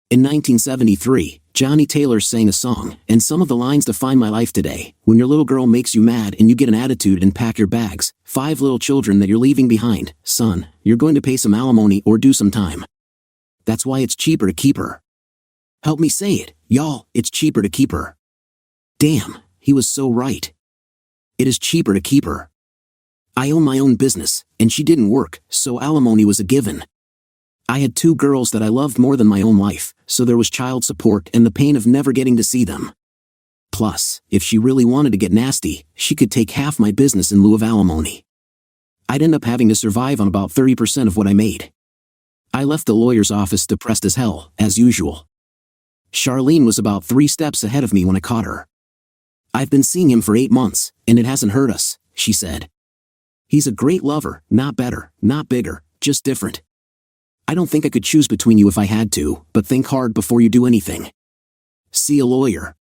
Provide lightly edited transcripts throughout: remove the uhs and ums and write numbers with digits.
In 1973, Johnny Taylor sang a song, and some of the lines define my life today. When your little girl makes you mad and you get an attitude and pack your bags, 5 little children that you're leaving behind, son, you're going to pay some alimony or do some time. That's why it's cheaper to keep her. Help me say it, y'all, it's cheaper to keep her. Damn, he was so right. It is cheaper to keep her. I own my own business, and she didn't work, so alimony was a given. I had 2 girls that I loved more than my own life, so there was child support and the pain of never getting to see them. Plus, if she really wanted to get nasty, she could take half my business in lieu of alimony. I'd end up having to survive on about 30% of what I made. I left the lawyer's office depressed as hell, as usual. Charlene was about 3 steps ahead of me when I caught her. I've been seeing him for 8 months, and it hasn't hurt us, she said. He's a great lover, not better, not bigger, just different. I don't think I could choose between you if I had to, but think hard before you do anything. See a lawyer.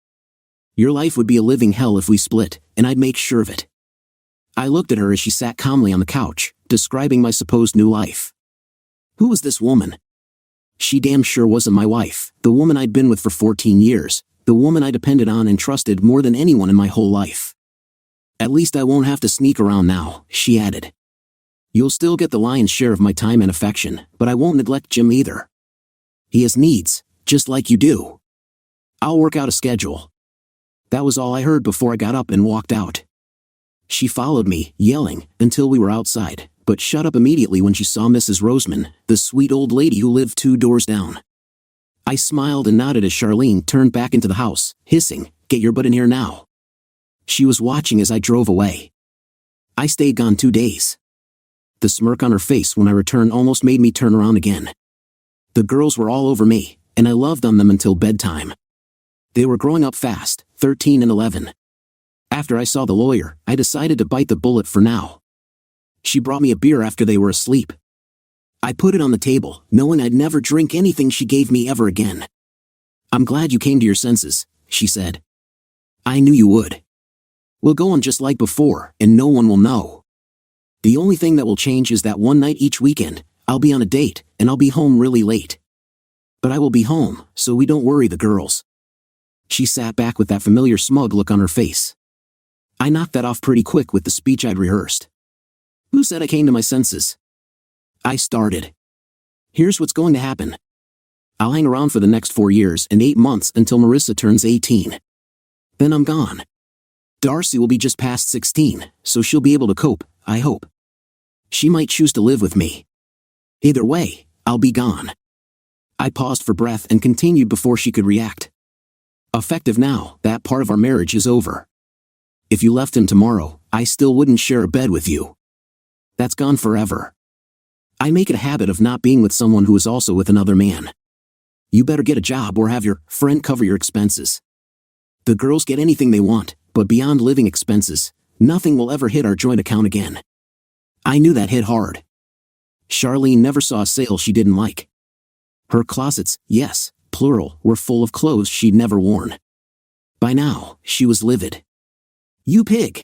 Your life would be a living hell if we split, and I'd make sure of it. I looked at her as she sat calmly on the couch, describing my supposed new life. Who was this woman? She damn sure wasn't my wife, the woman I'd been with for 14 years, the woman I depended on and trusted more than anyone in my whole life. At least I won't have to sneak around now, she added. You'll still get the lion's share of my time and affection, but I won't neglect Jim either. He has needs, just like you do. I'll work out a schedule. That was all I heard before I got up and walked out. She followed me, yelling, until we were outside, but shut up immediately when she saw Mrs. Roseman, the sweet old lady who lived 2 doors down. I smiled and nodded as Charlene turned back into the house, hissing, "Get your butt in here now." She was watching as I drove away. I stayed gone 2 days. The smirk on her face when I returned almost made me turn around again. The girls were all over me, and I loved on them until bedtime. They were growing up fast, 13 and 11. After I saw the lawyer, I decided to bite the bullet for now. She brought me a beer after they were asleep. I put it on the table, knowing I'd never drink anything she gave me ever again. "I'm glad you came to your senses," she said. "I knew you would. We'll go on just like before, and no one will know. The only thing that will change is that one night each weekend, I'll be on a date, and I'll be home really late. But I will be home, so we don't worry the girls." She sat back with that familiar smug look on her face. I knocked that off pretty quick with the speech I'd rehearsed. Who said I came to my senses? I started. Here's what's going to happen. I'll hang around for the next 4 years and 8 months until Marissa turns 18. Then I'm gone. Darcy will be just past 16, so she'll be able to cope, I hope. She might choose to live with me. Either way, I'll be gone. I paused for breath and continued before she could react. Effective now, that part of our marriage is over. If you left him tomorrow, I still wouldn't share a bed with you. That's gone forever. I make it a habit of not being with someone who is also with another man. You better get a job or have your friend cover your expenses. The girls get anything they want, but beyond living expenses, nothing will ever hit our joint account again. I knew that hit hard. Charlene never saw a sale she didn't like. Her closets, yes, plural, were full of clothes she'd never worn. By now, she was livid. "You pig!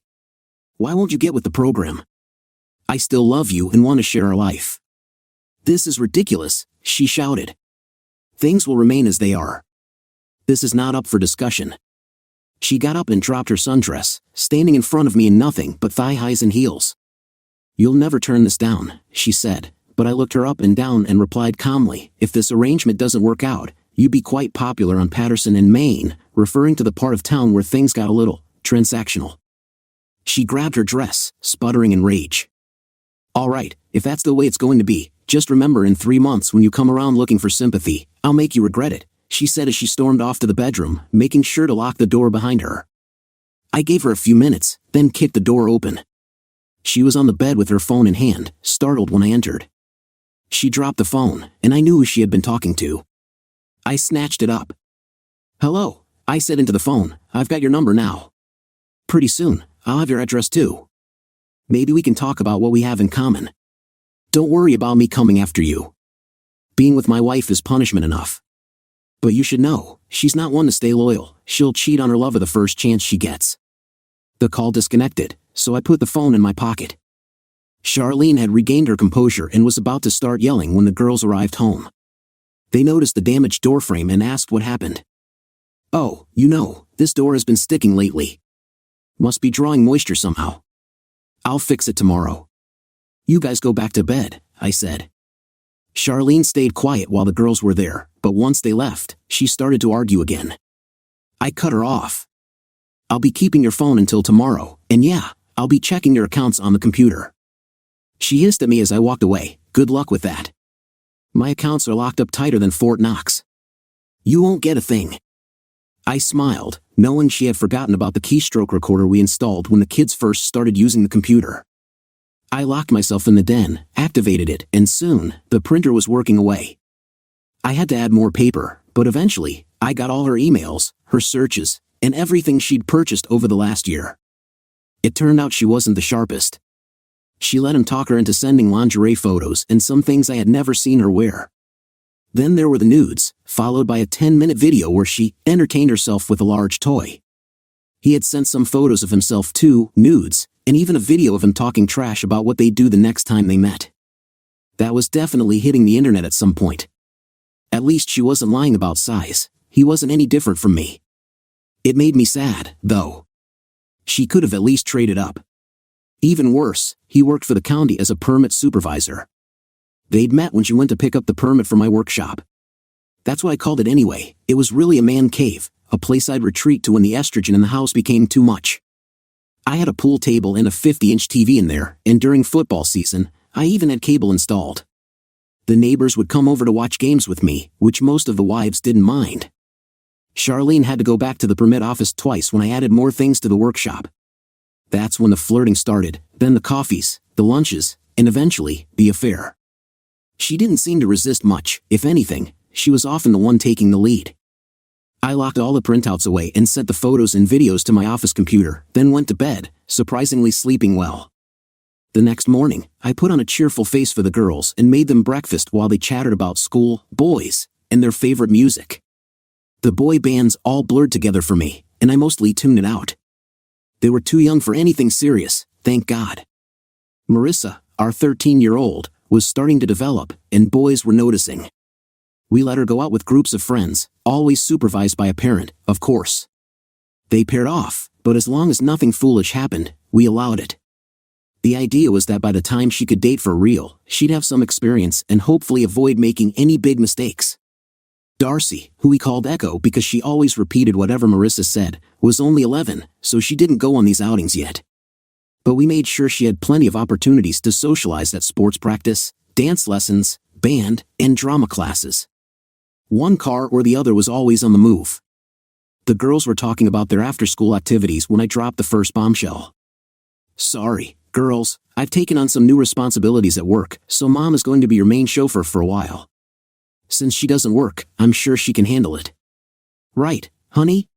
Why won't you get with the program? I still love you and want to share our life." "This is ridiculous," she shouted. "Things will remain as they are. This is not up for discussion." She got up and dropped her sundress, standing in front of me in nothing but thigh-highs and heels. "You'll never turn this down," she said, but I looked her up and down and replied calmly, "If this arrangement doesn't work out, you'd be quite popular on Patterson and Main," referring to the part of town where things got a little transactional. She grabbed her dress, sputtering in rage. "All right, if that's the way it's going to be, just remember in 3 months when you come around looking for sympathy, I'll make you regret it," she said as she stormed off to the bedroom, making sure to lock the door behind her. I gave her a few minutes, then kicked the door open. She was on the bed with her phone in hand, startled when I entered. She dropped the phone, and I knew who she had been talking to. I snatched it up. "Hello," I said into the phone, "I've got your number now. Pretty soon, I'll have your address too. Maybe we can talk about what we have in common. Don't worry about me coming after you. Being with my wife is punishment enough. But you should know, she's not one to stay loyal. She'll cheat on her lover the first chance she gets." The call disconnected, so I put the phone in my pocket. Charlene had regained her composure and was about to start yelling when the girls arrived home. They noticed the damaged doorframe and asked what happened. "Oh, this door has been sticking lately. Must be drawing moisture somehow. I'll fix it tomorrow." "You guys go back to bed," I said. Charlene stayed quiet while the girls were there, but once they left, she started to argue again. I cut her off. "I'll be keeping your phone until tomorrow, and yeah, I'll be checking your accounts on the computer." She hissed at me as I walked away. "Good luck with that. My accounts are locked up tighter than Fort Knox. You won't get a thing." I smiled, knowing she had forgotten about the keystroke recorder we installed when the kids first started using the computer. I locked myself in the den, activated it, and soon, the printer was working away. I had to add more paper, but eventually, I got all her emails, her searches, and everything she'd purchased over the last year. It turned out she wasn't the sharpest. She let him talk her into sending lingerie photos and some things I had never seen her wear. Then there were the nudes, followed by a 10-minute video where she entertained herself with a large toy. He had sent some photos of himself too, nudes, and even a video of him talking trash about what they'd do the next time they met. That was definitely hitting the internet at some point. At least she wasn't lying about size. He wasn't any different from me. It made me sad, though. She could have at least traded up. Even worse, he worked for the county as a permit supervisor. They'd met when she went to pick up the permit for my workshop. That's what I called it anyway. It was really a man cave, a place I'd retreat to when the estrogen in the house became too much. I had a pool table and a 50-inch TV in there, and during football season, I even had cable installed. The neighbors would come over to watch games with me, which most of the wives didn't mind. Charlene had to go back to the permit office twice when I added more things to the workshop. That's when the flirting started, then the coffees, the lunches, and eventually, the affair. She didn't seem to resist much. If anything, she was often the one taking the lead. I locked all the printouts away and sent the photos and videos to my office computer, then went to bed, surprisingly sleeping well. The next morning, I put on a cheerful face for the girls and made them breakfast while they chattered about school, boys, and their favorite music. The boy bands all blurred together for me, and I mostly tuned it out. They were too young for anything serious, thank God. Marissa, our 13-year-old, was starting to develop, and boys were noticing. We let her go out with groups of friends, always supervised by a parent, of course. They paired off, but as long as nothing foolish happened, we allowed it. The idea was that by the time she could date for real, she'd have some experience and hopefully avoid making any big mistakes. Darcy, who we called Echo because she always repeated whatever Marissa said, was only 11, so she didn't go on these outings yet. But we made sure she had plenty of opportunities to socialize at sports practice, dance lessons, band, and drama classes. One car or the other was always on the move. The girls were talking about their after-school activities when I dropped the first bombshell. "Sorry, girls, I've taken on some new responsibilities at work, so Mom is going to be your main chauffeur for a while. Since she doesn't work, I'm sure she can handle it." "Right, honey?"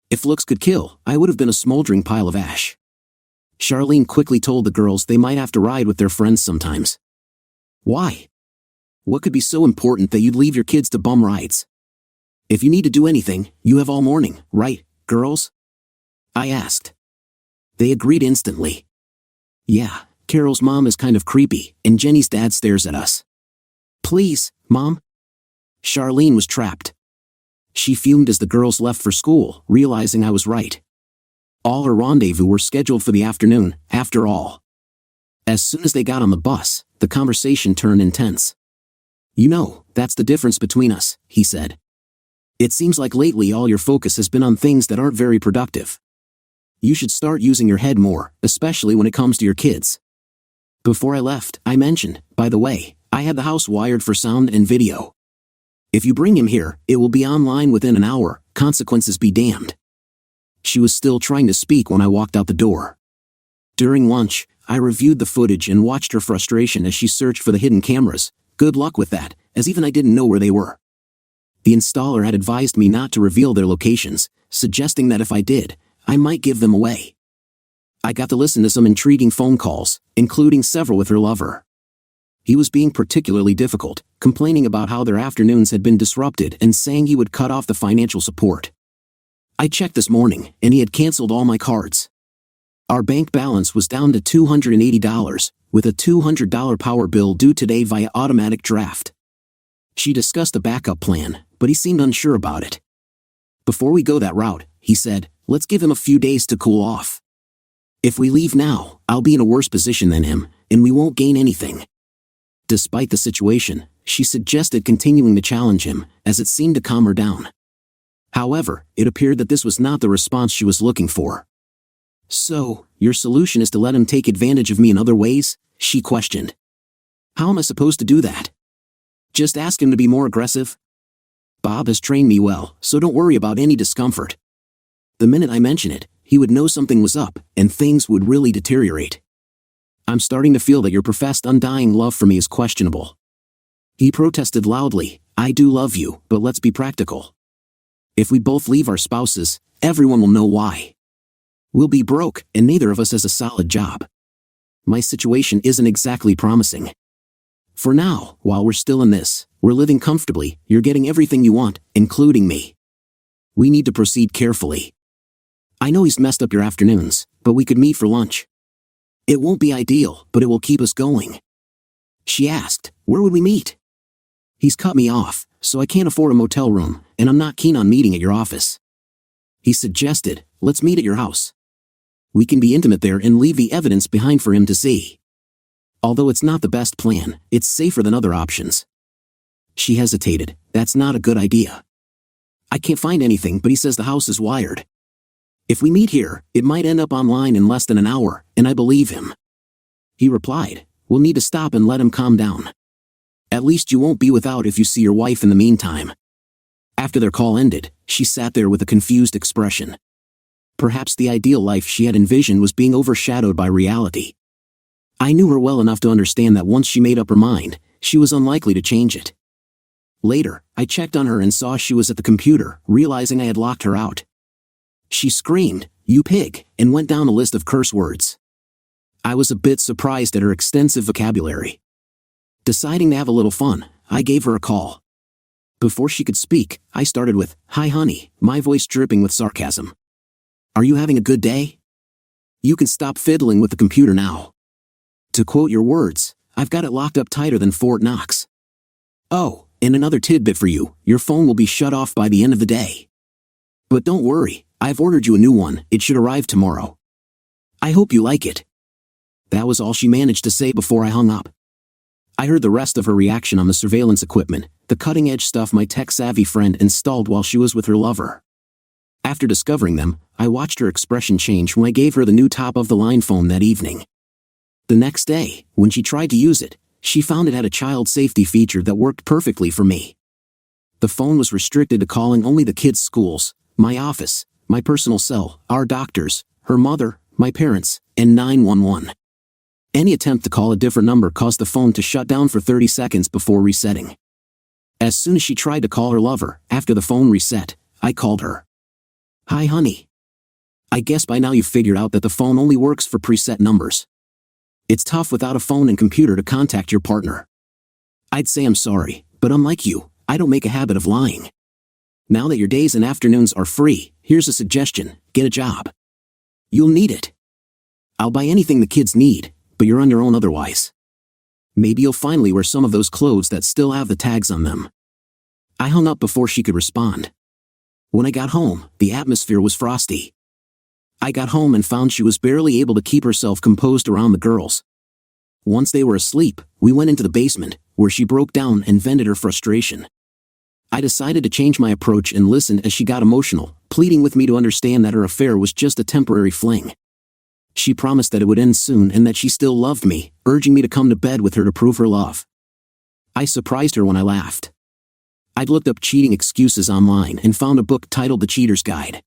If looks could kill, I would have been a smoldering pile of ash. Charlene quickly told the girls they might have to ride with their friends sometimes. Why? What could be so important that you'd leave your kids to bum rides? If you need to do anything, you have all morning, right, girls? I asked. They agreed instantly. Yeah, Carol's mom is kind of creepy, and Jenny's dad stares at us. Please, Mom? Charlene was trapped. She fumed as the girls left for school, realizing I was right. All her rendezvous were scheduled for the afternoon, after all. As soon as they got on the bus, the conversation turned intense. You know, that's the difference between us, he said. It seems like lately all your focus has been on things that aren't very productive. You should start using your head more, especially when it comes to your kids. Before I left, I mentioned, by the way, I had the house wired for sound and video. If you bring him here, it will be online within an hour, consequences be damned. She was still trying to speak when I walked out the door. During lunch, I reviewed the footage and watched her frustration as she searched for the hidden cameras. Good luck with that, as even I didn't know where they were. The installer had advised me not to reveal their locations, suggesting that if I did, I might give them away. I got to listen to some intriguing phone calls, including several with her lover. He was being particularly difficult, complaining about how their afternoons had been disrupted and saying he would cut off the financial support. I checked this morning, and he had canceled all my cards. Our bank balance was down to $280, with a $200 power bill due today via automatic draft. She discussed a backup plan, but he seemed unsure about it. Before we go that route, he said, let's give him a few days to cool off. If we leave now, I'll be in a worse position than him, and we won't gain anything. Despite the situation, she suggested continuing to challenge him, as it seemed to calm her down. However, it appeared that this was not the response she was looking for. So, your solution is to let him take advantage of me in other ways? She questioned. How am I supposed to do that? Just ask him to be more aggressive? Bob has trained me well, so don't worry about any discomfort. The minute I mention it, he would know something was up, and things would really deteriorate. I'm starting to feel that your professed undying love for me is questionable. He protested loudly, I do love you, but let's be practical. If we both leave our spouses, everyone will know why. We'll be broke, and neither of us has a solid job. My situation isn't exactly promising. For now, while we're still in this, we're living comfortably, you're getting everything you want, including me. We need to proceed carefully. I know he's messed up your afternoons, but we could meet for lunch. It won't be ideal, but it will keep us going. She asked, where would we meet? He's cut me off, so I can't afford a motel room, and I'm not keen on meeting at your office. He suggested, let's meet at your house. We can be intimate there and leave the evidence behind for him to see. Although it's not the best plan, it's safer than other options. She hesitated, that's not a good idea. I can't find anything, but he says the house is wired. If we meet here, it might end up online in less than an hour, and I believe him. He replied, we'll need to stop and let him calm down. At least you won't be without if you see your wife in the meantime. After their call ended, she sat there with a confused expression. Perhaps the ideal life she had envisioned was being overshadowed by reality. I knew her well enough to understand that once she made up her mind, she was unlikely to change it. Later, I checked on her and saw she was at the computer, realizing I had locked her out. She screamed, you pig, and went down a list of curse words. I was a bit surprised at her extensive vocabulary. Deciding to have a little fun, I gave her a call. Before she could speak, I started with, hi honey, my voice dripping with sarcasm. Are you having a good day? You can stop fiddling with the computer now. To quote your words, I've got it locked up tighter than Fort Knox. Oh, and another tidbit for you, your phone will be shut off by the end of the day. But don't worry, I've ordered you a new one, it should arrive tomorrow. I hope you like it. That was all she managed to say before I hung up. I heard the rest of her reaction on the surveillance equipment, the cutting-edge stuff my tech-savvy friend installed while she was with her lover. After discovering them, I watched her expression change when I gave her the new top-of-the-line phone that evening. The next day, when she tried to use it, she found it had a child safety feature that worked perfectly for me. The phone was restricted to calling only the kids' schools, my office, my personal cell, our doctors, her mother, my parents, and 911. Any attempt to call a different number caused the phone to shut down for 30 seconds before resetting. As soon as she tried to call her lover, after the phone reset, I called her. Hi honey. I guess by now you've figured out that the phone only works for preset numbers. It's tough without a phone and computer to contact your partner. I'd say I'm sorry, but unlike you, I don't make a habit of lying. Now that your days and afternoons are free, here's a suggestion, get a job. You'll need it. I'll buy anything the kids need, but you're on your own otherwise. Maybe you'll finally wear some of those clothes that still have the tags on them. I hung up before she could respond. When I got home, the atmosphere was frosty. I got home and found she was barely able to keep herself composed around the girls. Once they were asleep, we went into the basement, where she broke down and vented her frustration. I decided to change my approach and listen as she got emotional, pleading with me to understand that her affair was just a temporary fling. She promised that it would end soon and that she still loved me, urging me to come to bed with her to prove her love. I surprised her when I laughed. I'd looked up cheating excuses online and found a book titled The Cheater's Guide.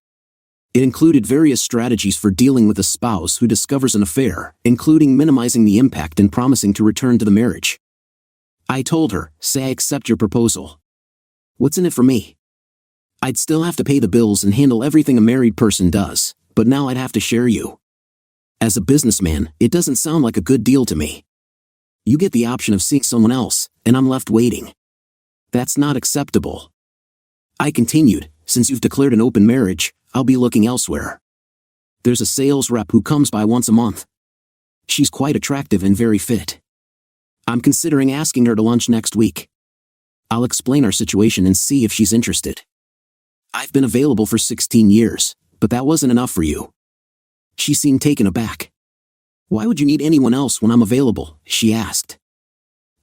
It included various strategies for dealing with a spouse who discovers an affair, including minimizing the impact and promising to return to the marriage. I told her, say I accept your proposal. What's in it for me? I'd still have to pay the bills and handle everything a married person does, but now I'd have to share you. As a businessman, it doesn't sound like a good deal to me. You get the option of seeing someone else, and I'm left waiting. That's not acceptable. I continued, since you've declared an open marriage, I'll be looking elsewhere. There's a sales rep who comes by once a month. She's quite attractive and very fit. I'm considering asking her to lunch next week. I'll explain our situation and see if she's interested. I've been available for 16 years, but that wasn't enough for you. She seemed taken aback. Why would you need anyone else when I'm available? She asked.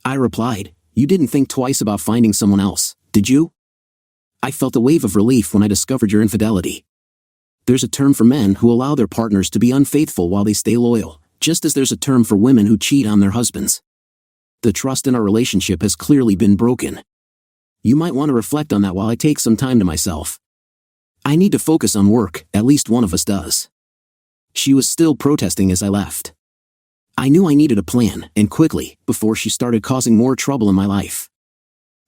I replied, you didn't think twice about finding someone else, did you? I felt a wave of relief when I discovered your infidelity. There's a term for men who allow their partners to be unfaithful while they stay loyal, just as there's a term for women who cheat on their husbands. The trust in our relationship has clearly been broken. You might want to reflect on that while I take some time to myself. I need to focus on work, at least one of us does. She was still protesting as I left. I knew I needed a plan, and quickly, before she started causing more trouble in my life.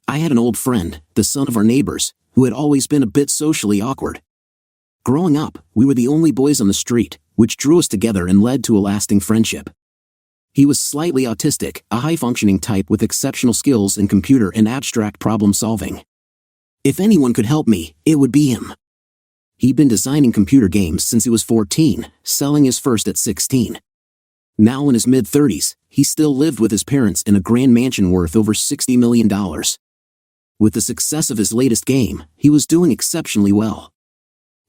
I had an old friend, the son of our neighbors, who had always been a bit socially awkward. Growing up, we were the only boys on the street, which drew us together and led to a lasting friendship. He was slightly autistic, a high-functioning type with exceptional skills in computer and abstract problem-solving. If anyone could help me, it would be him. He'd been designing computer games since he was 14, selling his first at 16. Now in his mid-30s, he still lived with his parents in a grand mansion worth over $60 million. With the success of his latest game, he was doing exceptionally well.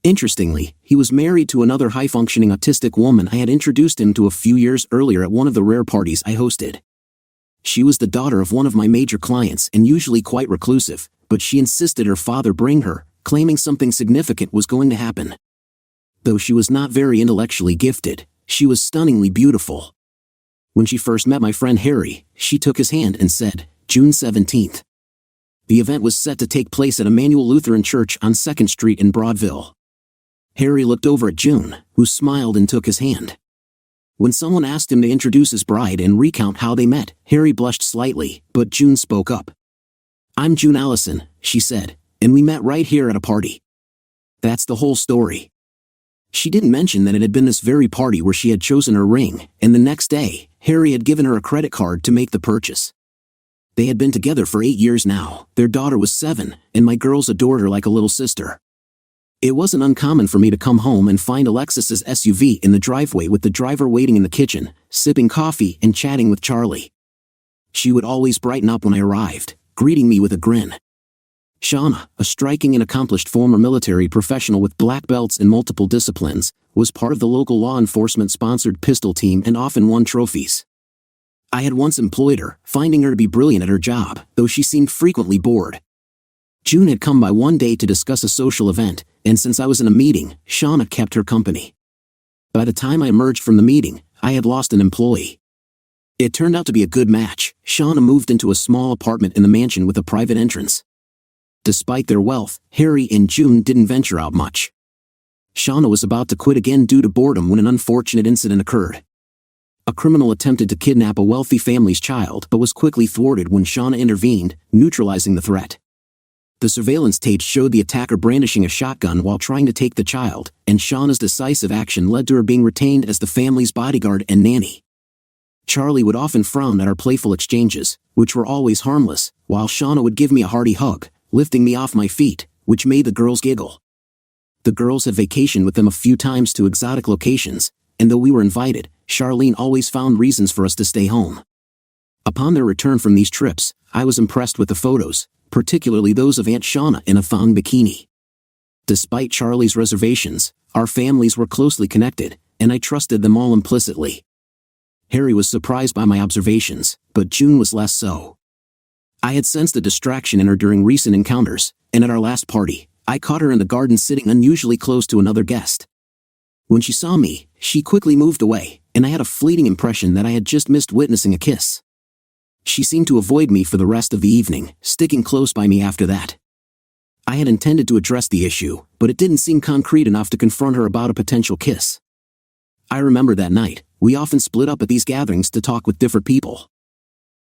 Interestingly, he was married to another high-functioning autistic woman I had introduced him to a few years earlier at one of the rare parties I hosted. She was the daughter of one of my major clients and usually quite reclusive, but she insisted her father bring her, claiming something significant was going to happen. Though she was not very intellectually gifted, she was stunningly beautiful. When she first met my friend Harry, she took his hand and said, June 17th. The event was set to take place at Emmanuel Lutheran Church on 2nd Street in Broadville. Harry looked over at June, who smiled and took his hand. When someone asked him to introduce his bride and recount how they met, Harry blushed slightly, but June spoke up. I'm June Allison, she said, and we met right here at a party. That's the whole story. She didn't mention that it had been this very party where she had chosen her ring, and the next day, Harry had given her a credit card to make the purchase. They had been together for 8 years now, their daughter was 7, and my girls adored her like a little sister. It wasn't uncommon for me to come home and find Alexis's SUV in the driveway with the driver waiting in the kitchen, sipping coffee and chatting with Charlie. She would always brighten up when I arrived, greeting me with a grin. Shauna, a striking and accomplished former military professional with black belts in multiple disciplines, was part of the local law enforcement-sponsored pistol team and often won trophies. I had once employed her, finding her to be brilliant at her job, though she seemed frequently bored. June had come by one day to discuss a social event, and since I was in a meeting, Shauna kept her company. By the time I emerged from the meeting, I had lost an employee. It turned out to be a good match. Shauna moved into a small apartment in the mansion with a private entrance. Despite their wealth, Harry and June didn't venture out much. Shauna was about to quit again due to boredom when an unfortunate incident occurred. A criminal attempted to kidnap a wealthy family's child but was quickly thwarted when Shauna intervened, neutralizing the threat. The surveillance tapes showed the attacker brandishing a shotgun while trying to take the child, and Shauna's decisive action led to her being retained as the family's bodyguard and nanny. Charlie would often frown at our playful exchanges, which were always harmless, while Shauna would give me a hearty hug, lifting me off my feet, which made the girls giggle. The girls had vacationed with them a few times to exotic locations, and though we were invited, Charlene always found reasons for us to stay home. Upon their return from these trips, I was impressed with the photos, particularly those of Aunt Shauna in a thong bikini. Despite Charlie's reservations, our families were closely connected, and I trusted them all implicitly. Harry was surprised by my observations, but June was less so. I had sensed a distraction in her during recent encounters, and at our last party, I caught her in the garden sitting unusually close to another guest. When she saw me, she quickly moved away, and I had a fleeting impression that I had just missed witnessing a kiss. She seemed to avoid me for the rest of the evening, sticking close by me after that. I had intended to address the issue, but it didn't seem concrete enough to confront her about a potential kiss. I remember that night, we often split up at these gatherings to talk with different people.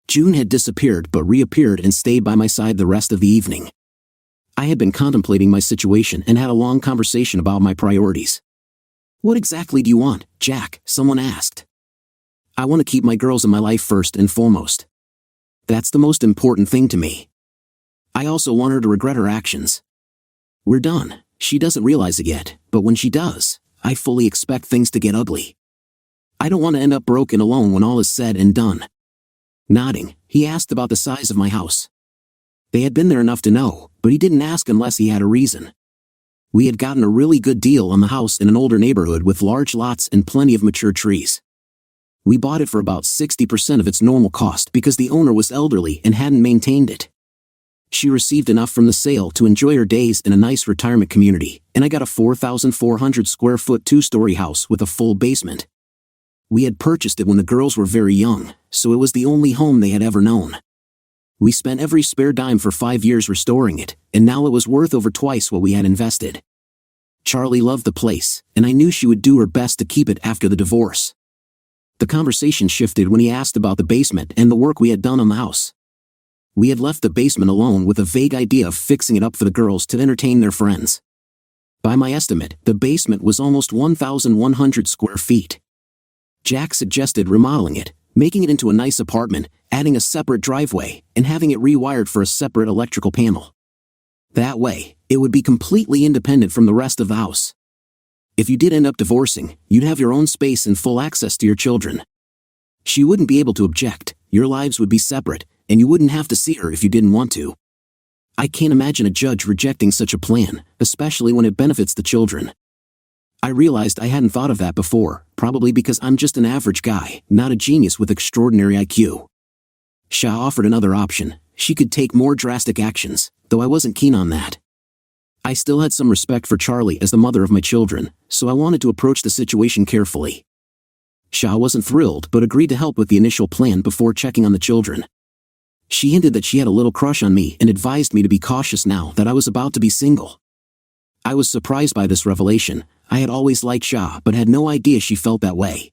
June had disappeared but reappeared and stayed by my side the rest of the evening. I had been contemplating my situation and had a long conversation about my priorities. What exactly do you want, Jack? Someone asked. I want to keep my girls in my life first and foremost. That's the most important thing to me. I also want her to regret her actions. We're done. She doesn't realize it yet, but when she does, I fully expect things to get ugly. I don't want to end up broke and alone when all is said and done. Nodding, he asked about the size of my house. They had been there enough to know, but he didn't ask unless he had a reason. We had gotten a really good deal on the house in an older neighborhood with large lots and plenty of mature trees. We bought it for about 60% of its normal cost because the owner was elderly and hadn't maintained it. She received enough from the sale to enjoy her days in a nice retirement community, and I got a 4,400 square foot 2-story house with a full basement. We had purchased it when the girls were very young, so it was the only home they had ever known. We spent every spare dime for 5 years restoring it, and now it was worth over twice what we had invested. Charlie loved the place, and I knew she would do her best to keep it after the divorce. The conversation shifted when he asked about the basement and the work we had done on the house. We had left the basement alone with a vague idea of fixing it up for the girls to entertain their friends. By my estimate, the basement was almost 1,100 square feet. Jack suggested remodeling it, making it into a nice apartment, adding a separate driveway, and having it rewired for a separate electrical panel. That way, it would be completely independent from the rest of the house. If you did end up divorcing, you'd have your own space and full access to your children. She wouldn't be able to object, your lives would be separate, and you wouldn't have to see her if you didn't want to. I can't imagine a judge rejecting such a plan, especially when it benefits the children. I realized I hadn't thought of that before, probably because I'm just an average guy, not a genius with extraordinary IQ. Shah offered another option. She could take more drastic actions, though I wasn't keen on that. I still had some respect for Charlie as the mother of my children, so I wanted to approach the situation carefully. Shah wasn't thrilled but agreed to help with the initial plan before checking on the children. She hinted that she had a little crush on me and advised me to be cautious now that I was about to be single. I was surprised by this revelation. I had always liked Shah but had no idea she felt that way.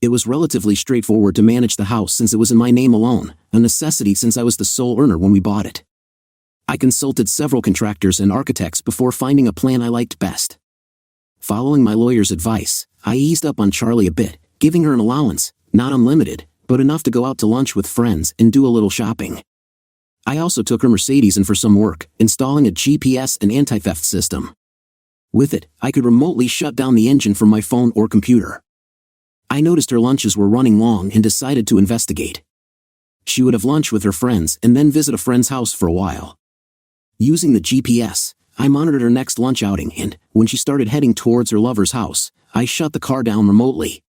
It was relatively straightforward to manage the house since it was in my name alone, a necessity since I was the sole earner when we bought it. I consulted several contractors and architects before finding a plan I liked best. Following my lawyer's advice, I eased up on Charlie a bit, giving her an allowance, not unlimited, but enough to go out to lunch with friends and do a little shopping. I also took her Mercedes in for some work, installing a GPS and anti-theft system. With it, I could remotely shut down the engine from my phone or computer. I noticed her lunches were running long and decided to investigate. She would have lunch with her friends and then visit a friend's house for a while. Using the GPS, I monitored her next lunch outing and, when she started heading towards her lover's house, I shut the car down remotely.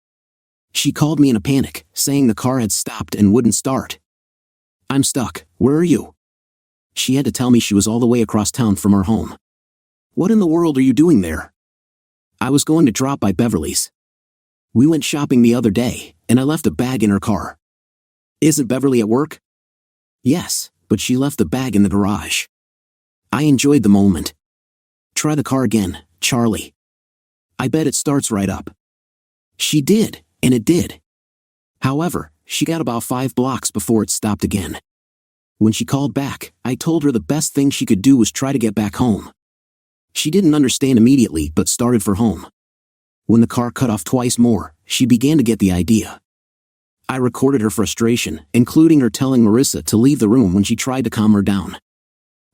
She called me in a panic, saying the car had stopped and wouldn't start. "I'm stuck, where are you?" She had to tell me she was all the way across town from our home. "What in the world are you doing there?" "I was going to drop by Beverly's. We went shopping the other day, and I left a bag in her car." "Isn't Beverly at work?" "Yes, but she left the bag in the garage." I enjoyed the moment. "Try the car again, Charlie. I bet it starts right up." She did, and it did. However, she got about 5 blocks before it stopped again. When she called back, I told her the best thing she could do was try to get back home. She didn't understand immediately but started for home. When the car cut off twice more, she began to get the idea. I recorded her frustration, including her telling Marissa to leave the room when she tried to calm her down.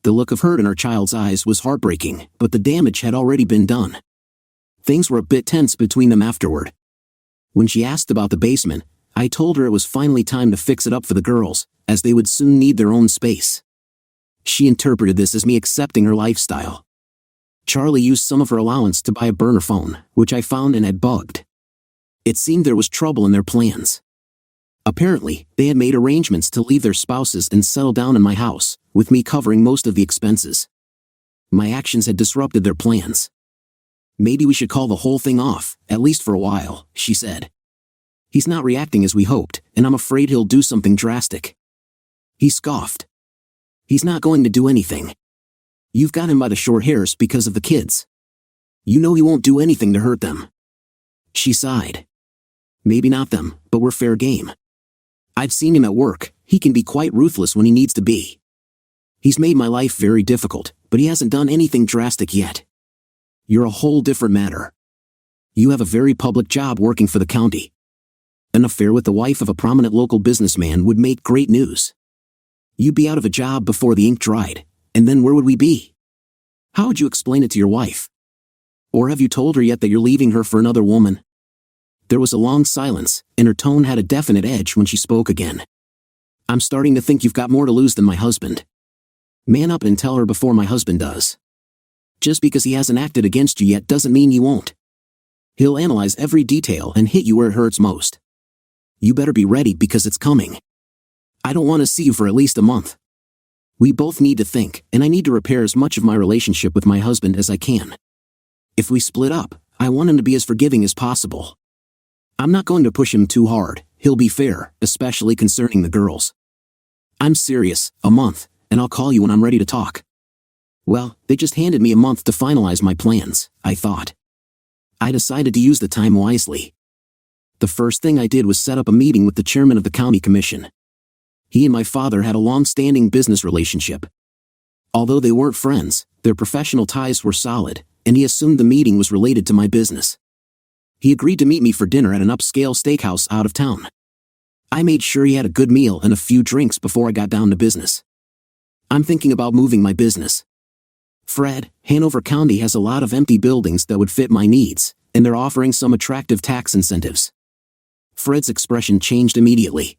The look of hurt in her child's eyes was heartbreaking, but the damage had already been done. Things were a bit tense between them afterward. When she asked about the basement, I told her it was finally time to fix it up for the girls, as they would soon need their own space. She interpreted this as me accepting her lifestyle. Charlie used some of her allowance to buy a burner phone, which I found and had bugged. It seemed there was trouble in their plans. Apparently, they had made arrangements to leave their spouses and settle down in my house, with me covering most of the expenses. My actions had disrupted their plans. "Maybe we should call the whole thing off, at least for a while," she said. "He's not reacting as we hoped, and I'm afraid he'll do something drastic." He scoffed. "He's not going to do anything. You've got him by the short hairs because of the kids. You know he won't do anything to hurt them." She sighed. "Maybe not them, but we're fair game. I've seen him at work, he can be quite ruthless when he needs to be. He's made my life very difficult, but he hasn't done anything drastic yet. You're a whole different matter. You have a very public job working for the county. An affair with the wife of a prominent local businessman would make great news. You'd be out of a job before the ink dried, and then where would we be? How would you explain it to your wife? Or have you told her yet that you're leaving her for another woman?" There was a long silence, and her tone had a definite edge when she spoke again. "I'm starting to think you've got more to lose than my husband." Man up and tell her before my husband does. Just because he hasn't acted against you yet doesn't mean he won't. He'll analyze every detail and hit you where it hurts most. You better be ready because it's coming. I don't want to see you for at least a month. We both need to think, and I need to repair as much of my relationship with my husband as I can. If we split up, I want him to be as forgiving as possible. I'm not going to push him too hard. He'll be fair, especially concerning the girls. I'm serious, a month, and I'll call you when I'm ready to talk. Well, they just handed me a month to finalize my plans, I thought. I decided to use the time wisely. The first thing I did was set up a meeting with the chairman of the county commission. He and my father had a long-standing business relationship. Although they weren't friends, their professional ties were solid, and he assumed the meeting was related to my business. He agreed to meet me for dinner at an upscale steakhouse out of town. I made sure he had a good meal and a few drinks before I got down to business. I'm thinking about moving my business. Fred, Hanover County has a lot of empty buildings that would fit my needs, and they're offering some attractive tax incentives. Fred's expression changed immediately.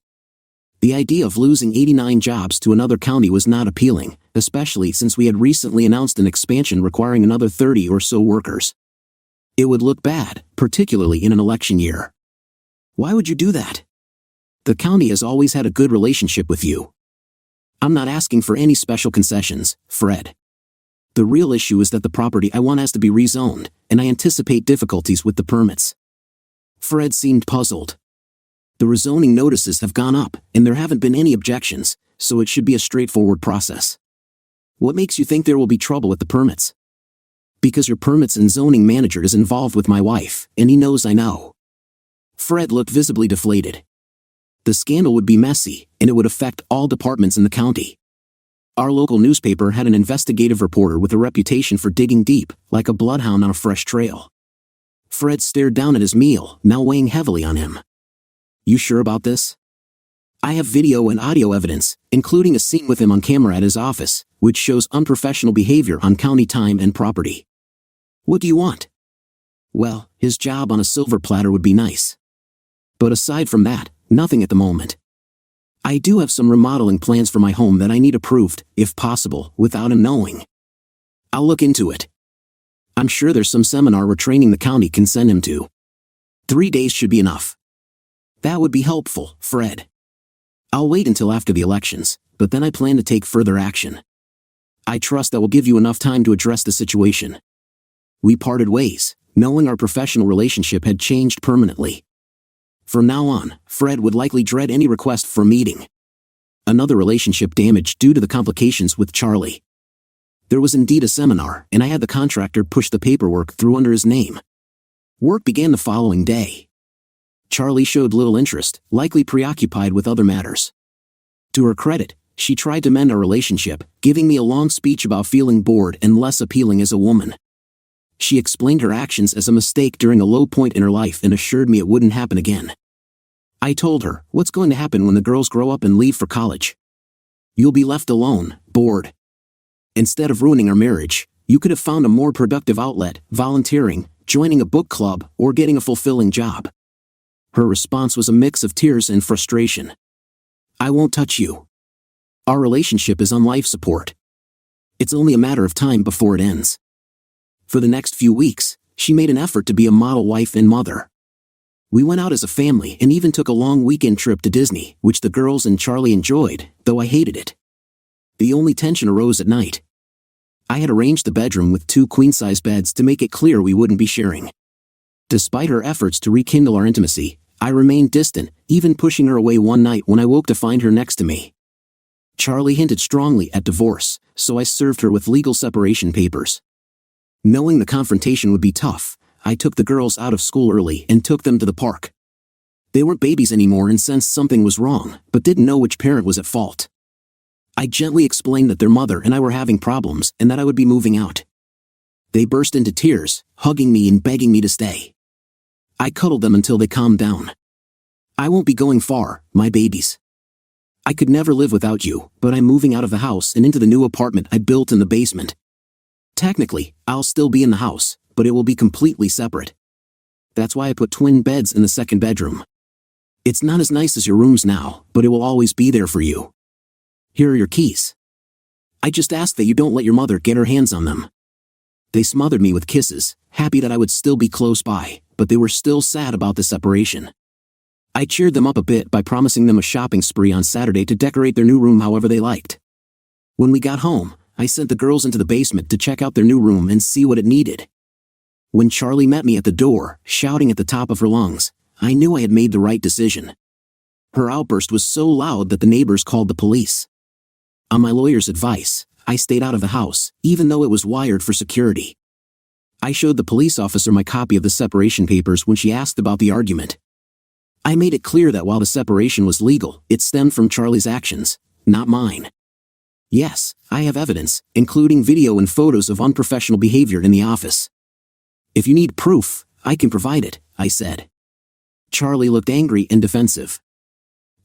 The idea of losing 89 jobs to another county was not appealing, especially since we had recently announced an expansion requiring another 30 or so workers. It would look bad, particularly in an election year. Why would you do that? The county has always had a good relationship with you. I'm not asking for any special concessions, Fred. The real issue is that the property I want has to be rezoned, and I anticipate difficulties with the permits. Fred seemed puzzled. The rezoning notices have gone up, and there haven't been any objections, so it should be a straightforward process. What makes you think there will be trouble with the permits? Because your permits and zoning manager is involved with my wife, and he knows I know. Fred looked visibly deflated. The scandal would be messy, and it would affect all departments in the county. Our local newspaper had an investigative reporter with a reputation for digging deep, like a bloodhound on a fresh trail. Fred stared down at his meal, now weighing heavily on him. You sure about this? I have video and audio evidence, including a scene with him on camera at his office, which shows unprofessional behavior on county time and property. What do you want? Well, his job on a silver platter would be nice. But aside from that, nothing at the moment. I do have some remodeling plans for my home that I need approved, if possible, without him knowing. I'll look into it. I'm sure there's some seminar or training the county can send him to. 3 days should be enough. That would be helpful, Fred. I'll wait until after the elections, but then I plan to take further action. I trust that will give you enough time to address the situation. We parted ways, knowing our professional relationship had changed permanently. From now on, Fred would likely dread any request for a meeting. Another relationship damaged due to the complications with Charlie. There was indeed a seminar, and I had the contractor push the paperwork through under his name. Work began the following day. Charlie showed little interest, likely preoccupied with other matters. To her credit, she tried to mend our relationship, giving me a long speech about feeling bored and less appealing as a woman. She explained her actions as a mistake during a low point in her life and assured me it wouldn't happen again. I told her, what's going to happen when the girls grow up and leave for college? You'll be left alone, bored. Instead of ruining our marriage, you could have found a more productive outlet, volunteering, joining a book club, or getting a fulfilling job. Her response was a mix of tears and frustration. I won't touch you. Our relationship is on life support. It's only a matter of time before it ends. For the next few weeks, she made an effort to be a model wife and mother. We went out as a family and even took a long weekend trip to Disney, which the girls and Charlie enjoyed, though I hated it. The only tension arose at night. I had arranged the bedroom with 2 queen-size beds to make it clear we wouldn't be sharing. Despite her efforts to rekindle our intimacy, I remained distant, even pushing her away one night when I woke to find her next to me. Charlie hinted strongly at divorce, so I served her with legal separation papers. Knowing the confrontation would be tough, I took the girls out of school early and took them to the park. They weren't babies anymore and sensed something was wrong, but didn't know which parent was at fault. I gently explained that their mother and I were having problems and that I would be moving out. They burst into tears, hugging me and begging me to stay. I cuddled them until they calmed down. I won't be going far, my babies. I could never live without you, but I'm moving out of the house and into the new apartment I built in the basement. Technically, I'll still be in the house, but it will be completely separate. That's why I put twin beds in the second bedroom. It's not as nice as your rooms now, but it will always be there for you. Here are your keys. I just ask that you don't let your mother get her hands on them." They smothered me with kisses, happy that I would still be close by, but they were still sad about the separation. I cheered them up a bit by promising them a shopping spree on Saturday to decorate their new room however they liked. When we got home, I sent the girls into the basement to check out their new room and see what it needed. When Charlie met me at the door, shouting at the top of her lungs, I knew I had made the right decision. Her outburst was so loud that the neighbors called the police. On my lawyer's advice, I stayed out of the house, even though it was wired for security. I showed the police officer my copy of the separation papers when she asked about the argument. I made it clear that while the separation was legal, it stemmed from Charlie's actions, not mine. Yes, I have evidence, including video and photos of unprofessional behavior in the office. If you need proof, I can provide it, I said. Charlie looked angry and defensive.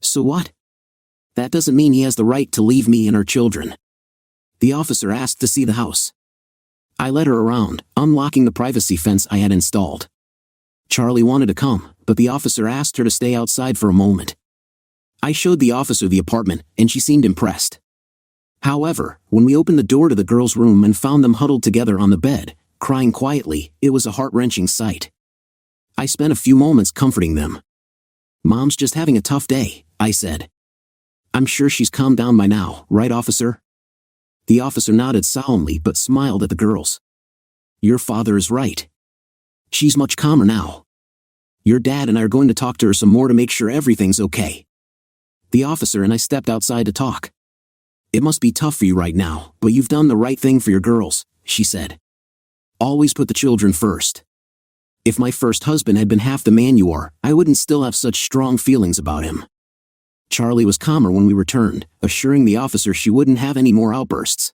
So what? That doesn't mean he has the right to leave me and our children. The officer asked to see the house. I led her around, unlocking the privacy fence I had installed. Charlie wanted to come, but the officer asked her to stay outside for a moment. I showed the officer the apartment, and she seemed impressed. However, when we opened the door to the girls' room and found them huddled together on the bed, crying quietly, it was a heart-wrenching sight. I spent a few moments comforting them. "Mom's just having a tough day," I said. "I'm sure she's calmed down by now, right, officer?" The officer nodded solemnly but smiled at the girls. "Your father is right. She's much calmer now. Your dad and I are going to talk to her some more to make sure everything's okay." The officer and I stepped outside to talk. "It must be tough for you right now, but you've done the right thing for your girls," she said. "Always put the children first. If my first husband had been half the man you are, I wouldn't still have such strong feelings about him." Charlie was calmer when we returned, assuring the officer she wouldn't have any more outbursts.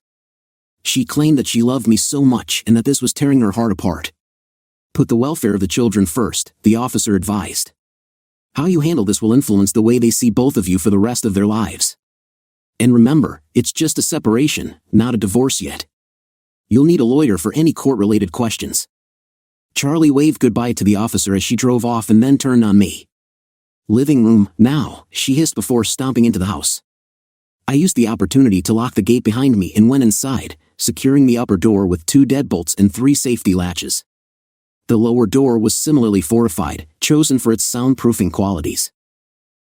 She claimed that she loved me so much and that this was tearing her heart apart. "Put the welfare of the children first," the officer advised. "How you handle this will influence the way they see both of you for the rest of their lives. And remember, it's just a separation, not a divorce yet. You'll need a lawyer for any court-related questions." Charlie waved goodbye to the officer as she drove off and then turned on me. "Living room, now," she hissed before stomping into the house. I used the opportunity to lock the gate behind me and went inside, securing the upper door with 2 deadbolts and 3 safety latches. The lower door was similarly fortified, chosen for its soundproofing qualities.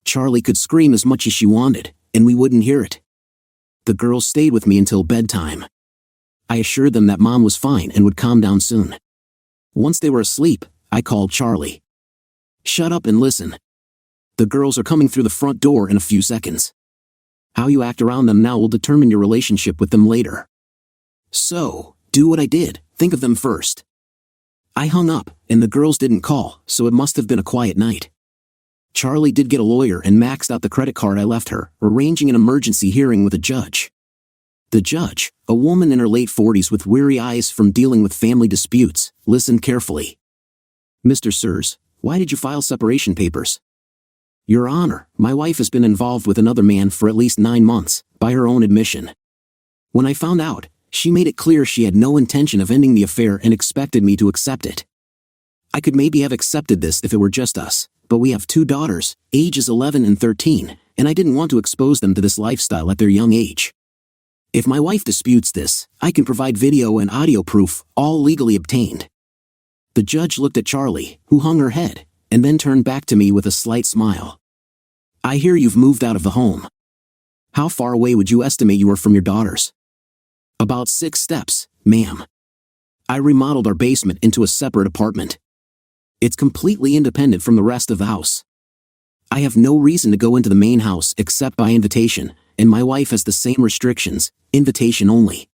Charlie could scream as much as she wanted, and we wouldn't hear it. The girls stayed with me until bedtime. I assured them that Mom was fine and would calm down soon. Once they were asleep, I called Charlie. "Shut up and listen. The girls are coming through the front door in a few seconds. How you act around them now will determine your relationship with them later. So, do what I did, think of them first." I hung up, and the girls didn't call, so it must have been a quiet night. Charlie did get a lawyer and maxed out the credit card I left her, arranging an emergency hearing with a judge. The judge, a woman in her late 40s with weary eyes from dealing with family disputes, listened carefully. "Mr. Sears, why did you file separation papers?" "Your Honor, my wife has been involved with another man for at least 9 months, by her own admission. When I found out, she made it clear she had no intention of ending the affair and expected me to accept it. I could maybe have accepted this if it were just us, but we have 2 daughters, ages 11 and 13, and I didn't want to expose them to this lifestyle at their young age. If my wife disputes this, I can provide video and audio proof, all legally obtained." The judge looked at Charlie, who hung her head, and then turned back to me with a slight smile. "I hear you've moved out of the home. How far away would you estimate you were from your daughters?" "About 6 steps, ma'am. I remodeled our basement into a separate apartment. It's completely independent from the rest of the house. I have no reason to go into the main house except by invitation, and my wife has the same restrictions, invitation only."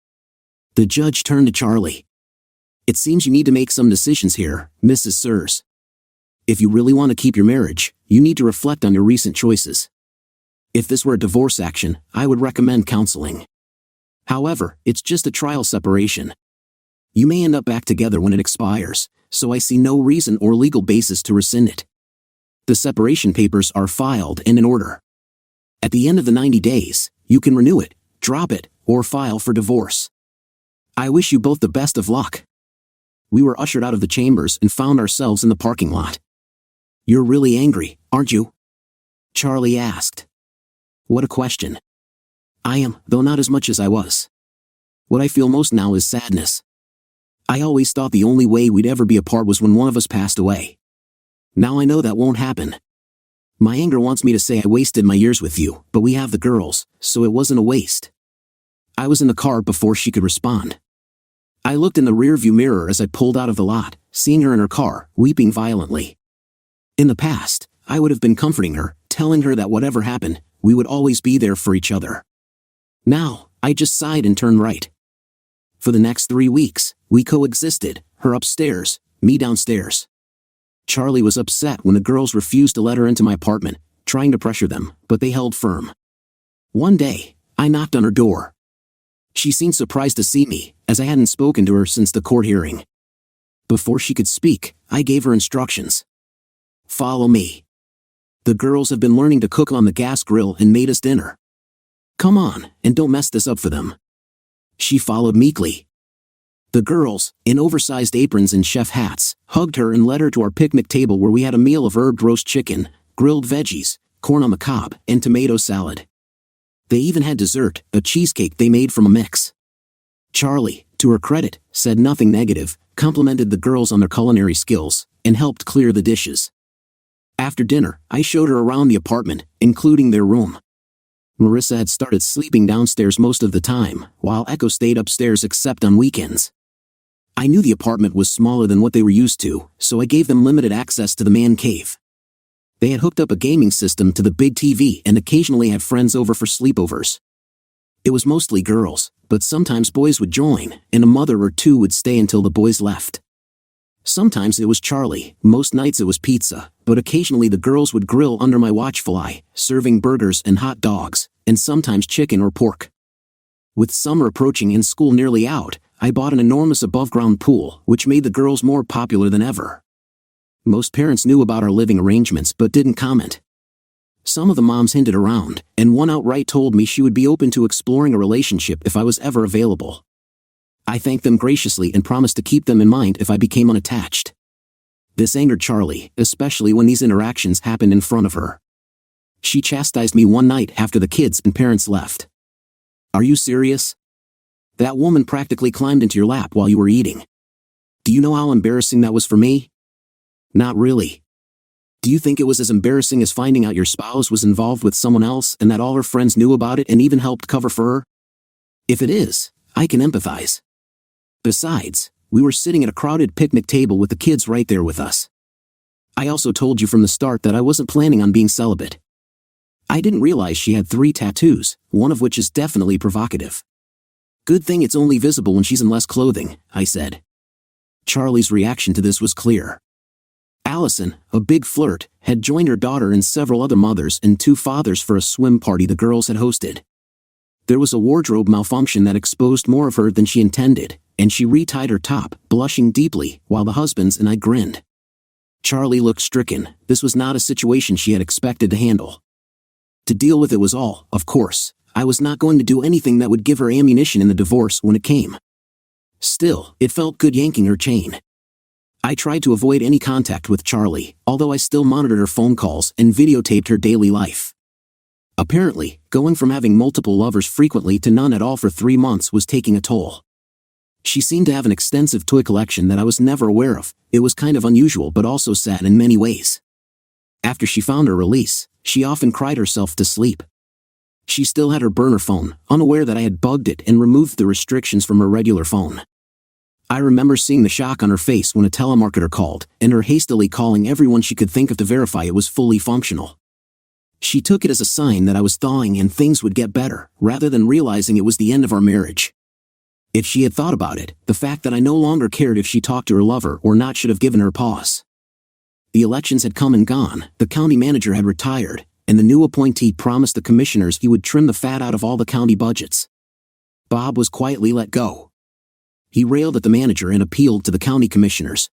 The judge turned to Charlie. "It seems you need to make some decisions here, Mrs. Sears. If you really want to keep your marriage, you need to reflect on your recent choices. If this were a divorce action, I would recommend counseling. However, it's just a trial separation. You may end up back together when it expires, so I see no reason or legal basis to rescind it. The separation papers are filed and in order. At the end of the 90 days, you can renew it, drop it, or file for divorce. I wish you both the best of luck." We were ushered out of the chambers and found ourselves in the parking lot. "You're really angry, aren't you?" Charlie asked. "What a question." "I am, though not as much as I was. What I feel most now is sadness. I always thought the only way we'd ever be apart was when one of us passed away. Now I know that won't happen. My anger wants me to say I wasted my years with you, but we have the girls, so it wasn't a waste. I was in the car before she could respond. I looked in the rearview mirror as I pulled out of the lot, seeing her in her car, weeping violently. In the past, I would have been comforting her, telling her that whatever happened, we would always be there for each other. Now, I just sighed and turned right. For the next 3 weeks, we coexisted, her upstairs, me downstairs. Charlie was upset when the girls refused to let her into my apartment, trying to pressure them, but they held firm. One day, I knocked on her door. She seemed surprised to see me, as I hadn't spoken to her since the court hearing. Before she could speak, I gave her instructions. Follow me. The girls have been learning to cook on the gas grill and made us dinner. Come on, and don't mess this up for them. She followed meekly. The girls, in oversized aprons and chef hats, hugged her and led her to our picnic table where we had a meal of herbed roast chicken, grilled veggies, corn on the cob, and tomato salad. They even had dessert, a cheesecake they made from a mix. Charlie, to her credit, said nothing negative, complimented the girls on their culinary skills, and helped clear the dishes. After dinner, I showed her around the apartment, including their room. Marissa had started sleeping downstairs most of the time, while Echo stayed upstairs except on weekends. I knew the apartment was smaller than what they were used to, so I gave them limited access to the man cave. They had hooked up a gaming system to the big TV and occasionally had friends over for sleepovers. It was mostly girls, but sometimes boys would join, and a mother or two would stay until the boys left. Sometimes it was Charlie, most nights it was pizza, but occasionally the girls would grill under my watchful eye, serving burgers and hot dogs, and sometimes chicken or pork. With summer approaching and school nearly out, I bought an enormous above-ground pool, which made the girls more popular than ever. Most parents knew about our living arrangements but didn't comment. Some of the moms hinted around, and one outright told me she would be open to exploring a relationship if I was ever available. I thanked them graciously and promised to keep them in mind if I became unattached. This angered Charlie, especially when these interactions happened in front of her. She chastised me one night after the kids and parents left. Are you serious? That woman practically climbed into your lap while you were eating. Do you know how embarrassing that was for me? Not really. Do you think it was as embarrassing as finding out your spouse was involved with someone else and that all her friends knew about it and even helped cover for her? If it is, I can empathize. Besides, we were sitting at a crowded picnic table with the kids right there with us. I also told you from the start that I wasn't planning on being celibate. I didn't realize she had 3 tattoos, one of which is definitely provocative. Good thing it's only visible when she's in less clothing, I said. Charlie's reaction to this was clear. Allison, a big flirt, had joined her daughter and several other mothers and 2 fathers for a swim party the girls had hosted. There was a wardrobe malfunction that exposed more of her than she intended, and she retied her top, blushing deeply, while the husbands and I grinned. Charlie looked stricken. This was not a situation she had expected to handle. To deal with it was all, of course. I was not going to do anything that would give her ammunition in the divorce when it came. Still, it felt good yanking her chain. I tried to avoid any contact with Charlie, although I still monitored her phone calls and videotaped her daily life. Apparently, going from having multiple lovers frequently to none at all for 3 months was taking a toll. She seemed to have an extensive toy collection that I was never aware of. It was kind of unusual but also sad in many ways. After she found her release, she often cried herself to sleep. She still had her burner phone, unaware that I had bugged it and removed the restrictions from her regular phone. I remember seeing the shock on her face when a telemarketer called, and her hastily calling everyone she could think of to verify it was fully functional. She took it as a sign that I was thawing and things would get better, rather than realizing it was the end of our marriage. If she had thought about it, the fact that I no longer cared if she talked to her lover or not should have given her pause. The elections had come and gone, the county manager had retired, and the new appointee promised the commissioners he would trim the fat out of all the county budgets. Bob was quietly let go. He railed at the manager and appealed to the county commissioners.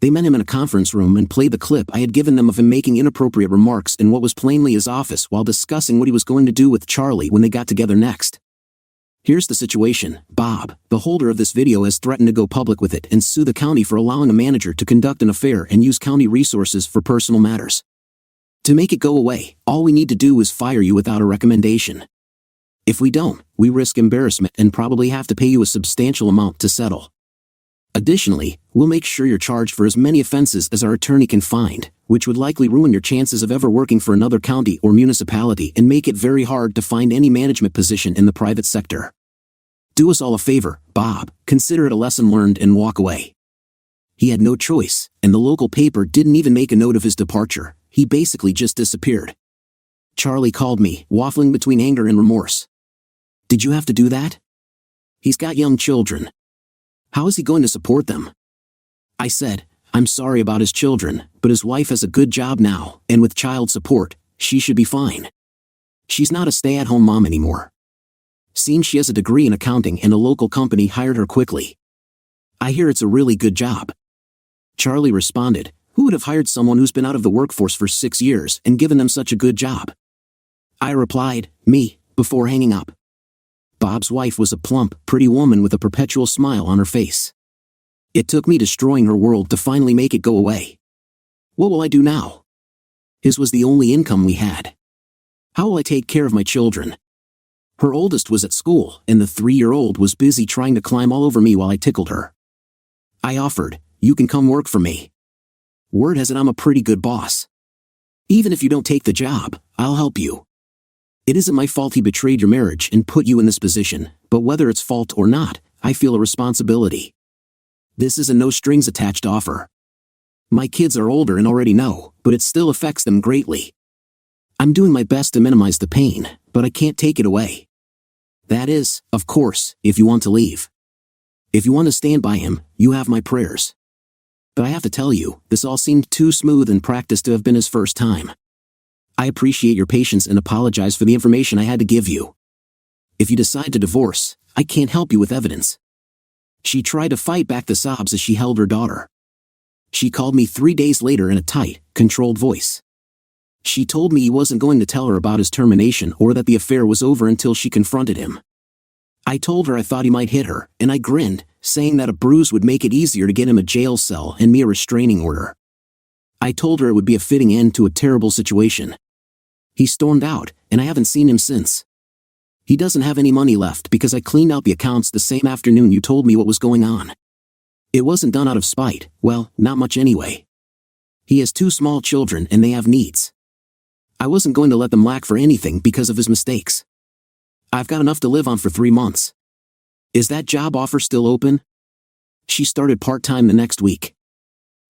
They met him in a conference room and played the clip I had given them of him making inappropriate remarks in what was plainly his office while discussing what he was going to do with Charlie when they got together next. Here's the situation. Bob, the holder of this video, has threatened to go public with it and sue the county for allowing a manager to conduct an affair and use county resources for personal matters. To make it go away, all we need to do is fire you without a recommendation. If we don't, we risk embarrassment and probably have to pay you a substantial amount to settle. Additionally, we'll make sure you're charged for as many offenses as our attorney can find, which would likely ruin your chances of ever working for another county or municipality and make it very hard to find any management position in the private sector. Do us all a favor, Bob, consider it a lesson learned and walk away. He had no choice, and the local paper didn't even make a note of his departure. He basically just disappeared. Charlie called me, waffling between anger and remorse. Did you have to do that? He's got young children. How is he going to support them? I said, I'm sorry about his children, but his wife has a good job now, and with child support, she should be fine. She's not a stay-at-home mom anymore. Seems she has a degree in accounting and a local company hired her quickly. I hear it's a really good job. Charlie responded, who would have hired someone who's been out of the workforce for 6 years and given them such a good job? I replied, me, before hanging up. Bob's wife was a plump, pretty woman with a perpetual smile on her face. It took me destroying her world to finally make it go away. What will I do now? His was the only income we had. How will I take care of my children? Her oldest was at school, and the 3-year-old was busy trying to climb all over me while I tickled her. I offered, you can come work for me. Word has it I'm a pretty good boss. Even if you don't take the job, I'll help you. It isn't my fault he betrayed your marriage and put you in this position, but whether it's fault or not, I feel a responsibility. This is a no-strings-attached offer. My kids are older and already know, but it still affects them greatly. I'm doing my best to minimize the pain, but I can't take it away. That is, of course, if you want to leave. If you want to stand by him, you have my prayers. But I have to tell you, this all seemed too smooth and practiced to have been his first time. I appreciate your patience and apologize for the information I had to give you. If you decide to divorce, I can't help you with evidence. She tried to fight back the sobs as she held her daughter. She called me 3 days later in a tight, controlled voice. She told me he wasn't going to tell her about his termination or that the affair was over until she confronted him. I told her I thought he might hit her, and I grinned, saying that a bruise would make it easier to get him a jail cell and me a restraining order. I told her it would be a fitting end to a terrible situation. He stormed out, and I haven't seen him since. He doesn't have any money left because I cleaned out the accounts the same afternoon you told me what was going on. It wasn't done out of spite, well, not much anyway. He has 2 small children and they have needs. I wasn't going to let them lack for anything because of his mistakes. I've got enough to live on for 3 months. Is that job offer still open? She started part-time the next week.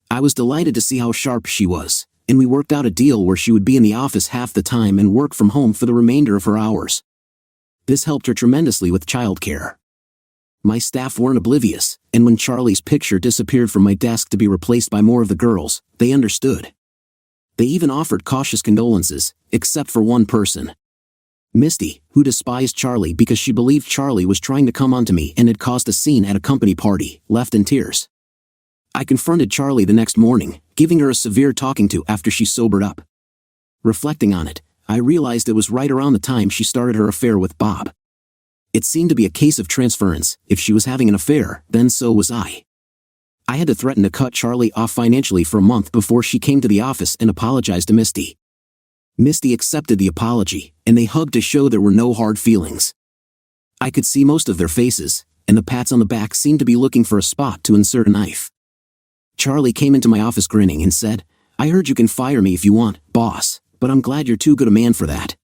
I was delighted to see how sharp she was, and we worked out a deal where she would be in the office half the time and work from home for the remainder of her hours. This helped her tremendously with childcare. My staff weren't oblivious, and when Charlie's picture disappeared from my desk to be replaced by more of the girls, they understood. They even offered cautious condolences, except for one person. Misty, who despised Charlie because she believed Charlie was trying to come onto me and had caused a scene at a company party, left in tears. I confronted Charlie the next morning, giving her a severe talking to after she sobered up. Reflecting on it, I realized it was right around the time she started her affair with Bob. It seemed to be a case of transference. If she was having an affair, then so was I. I had to threaten to cut Charlie off financially for a month before she came to the office and apologized to Misty. Misty accepted the apology, and they hugged to show there were no hard feelings. I could see most of their faces, and the pats on the back seemed to be looking for a spot to insert a knife. Charlie came into my office grinning and said, I heard you can fire me if you want, boss, but I'm glad you're too good a man for that.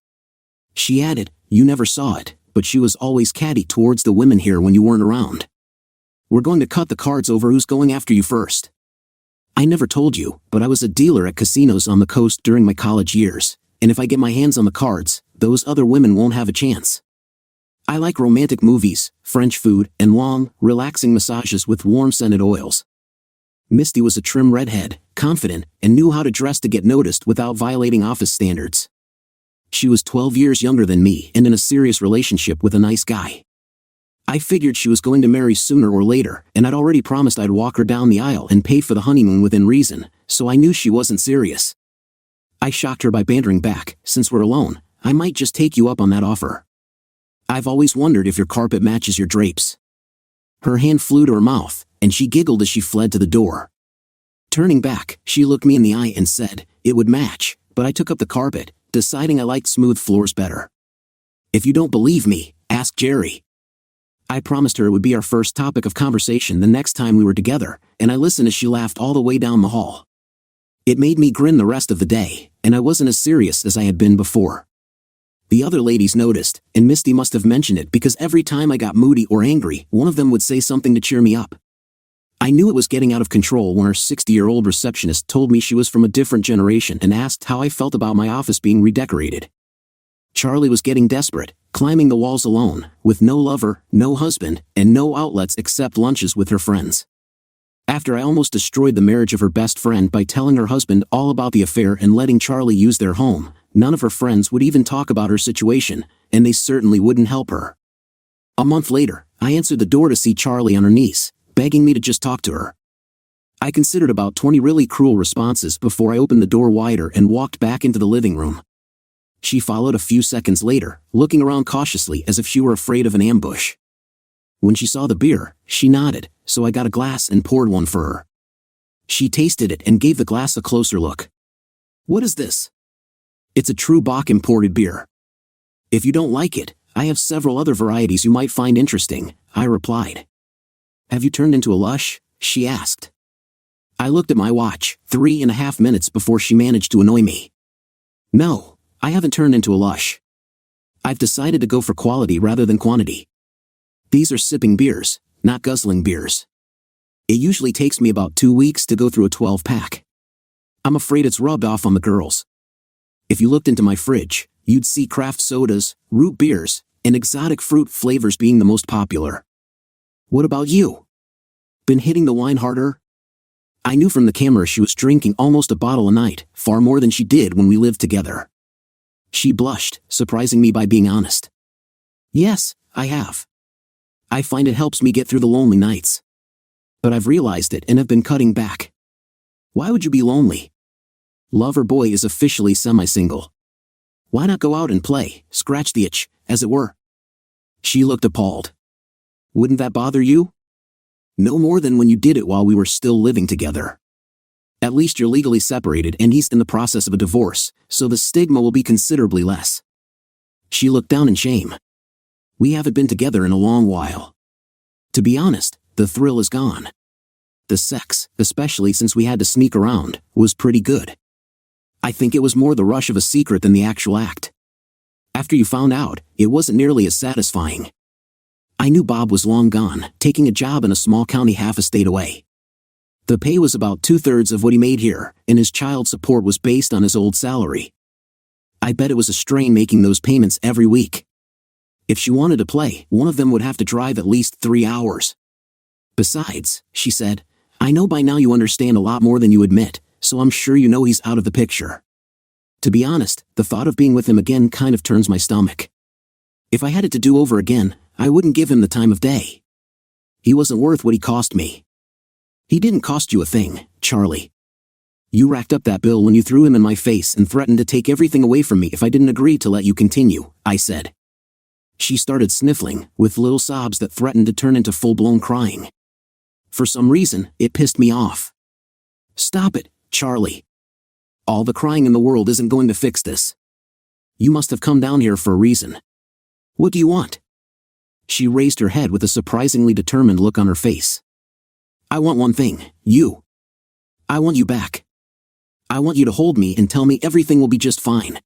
She added, you never saw it, but she was always catty towards the women here when you weren't around. We're going to cut the cards over who's going after you first. I never told you, but I was a dealer at casinos on the coast during my college years, and if I get my hands on the cards, those other women won't have a chance. I like romantic movies, French food, and long, relaxing massages with warm-scented oils. Misty was a trim redhead, confident, and knew how to dress to get noticed without violating office standards. She was 12 years younger than me and in a serious relationship with a nice guy. I figured she was going to marry sooner or later, and I'd already promised I'd walk her down the aisle and pay for the honeymoon within reason, so I knew she wasn't serious. I shocked her by bantering back, since we're alone, I might just take you up on that offer. I've always wondered if your carpet matches your drapes. Her hand flew to her mouth, and she giggled as she fled to the door. Turning back, she looked me in the eye and said, it would match, but I took up the carpet, deciding I liked smooth floors better. If you don't believe me, ask Jerry. I promised her it would be our first topic of conversation the next time we were together, and I listened as she laughed all the way down the hall. It made me grin the rest of the day, and I wasn't as serious as I had been before. The other ladies noticed, and Misty must have mentioned it because every time I got moody or angry, one of them would say something to cheer me up. I knew it was getting out of control when our 60-year-old receptionist told me she was from a different generation and asked how I felt about my office being redecorated. Charlie was getting desperate, climbing the walls alone, with no lover, no husband, and no outlets except lunches with her friends. After I almost destroyed the marriage of her best friend by telling her husband all about the affair and letting Charlie use their home, none of her friends would even talk about her situation, and they certainly wouldn't help her. A month later, I answered the door to see Charlie on her knees, begging me to just talk to her. I considered about 20 really cruel responses before I opened the door wider and walked back into the living room. She followed a few seconds later, looking around cautiously as if she were afraid of an ambush. When she saw the beer, she nodded, so I got a glass and poured one for her. She tasted it and gave the glass a closer look. "What is this?" "It's a true Bock imported beer. If you don't like it, I have several other varieties you might find interesting," I replied. "Have you turned into a lush?" she asked. I looked at my watch, 3.5 minutes before she managed to annoy me. "No, I haven't turned into a lush. I've decided to go for quality rather than quantity. These are sipping beers, not guzzling beers. It usually takes me about 2 weeks to go through a 12-pack. I'm afraid it's rubbed off on the girls. If you looked into my fridge, you'd see craft sodas, root beers, and exotic fruit flavors being the most popular. What about you? Been hitting the wine harder?" I knew from the camera she was drinking almost a bottle a night, far more than she did when we lived together. She blushed, surprising me by being honest. "Yes, I have. I find it helps me get through the lonely nights. But I've realized it and have been cutting back." "Why would you be lonely?" "Lover boy is officially semi-single. Why not go out and play, scratch the itch, as it were?" She looked appalled. "Wouldn't that bother you?" "No more than when you did it while we were still living together. At least you're legally separated and he's in the process of a divorce, so the stigma will be considerably less." She looked down in shame. "We haven't been together in a long while. To be honest, the thrill is gone. The sex, especially since we had to sneak around, was pretty good. I think it was more the rush of a secret than the actual act. After you found out, it wasn't nearly as satisfying. I knew Bob was long gone, taking a job in a small county half a state away. The pay was about 2/3 of what he made here, and his child support was based on his old salary. I bet it was a strain making those payments every week. If she wanted to play, one of them would have to drive at least 3 hours. Besides, she said, I know by now you understand a lot more than you admit, so I'm sure you know he's out of the picture. To be honest, the thought of being with him again kind of turns my stomach. If I had it to do over again, I wouldn't give him the time of day. He wasn't worth what he cost me. He didn't cost you a thing, Charlie. You racked up that bill when you threw him in my face and threatened to take everything away from me if I didn't agree to let you continue, I said. She started sniffling, with little sobs that threatened to turn into full-blown crying. For some reason, it pissed me off. Stop it, Charlie. All the crying in the world isn't going to fix this. You must have come down here for a reason. What do you want? She raised her head with a surprisingly determined look on her face. I want one thing, you. I want you back. I want you to hold me and tell me everything will be just fine.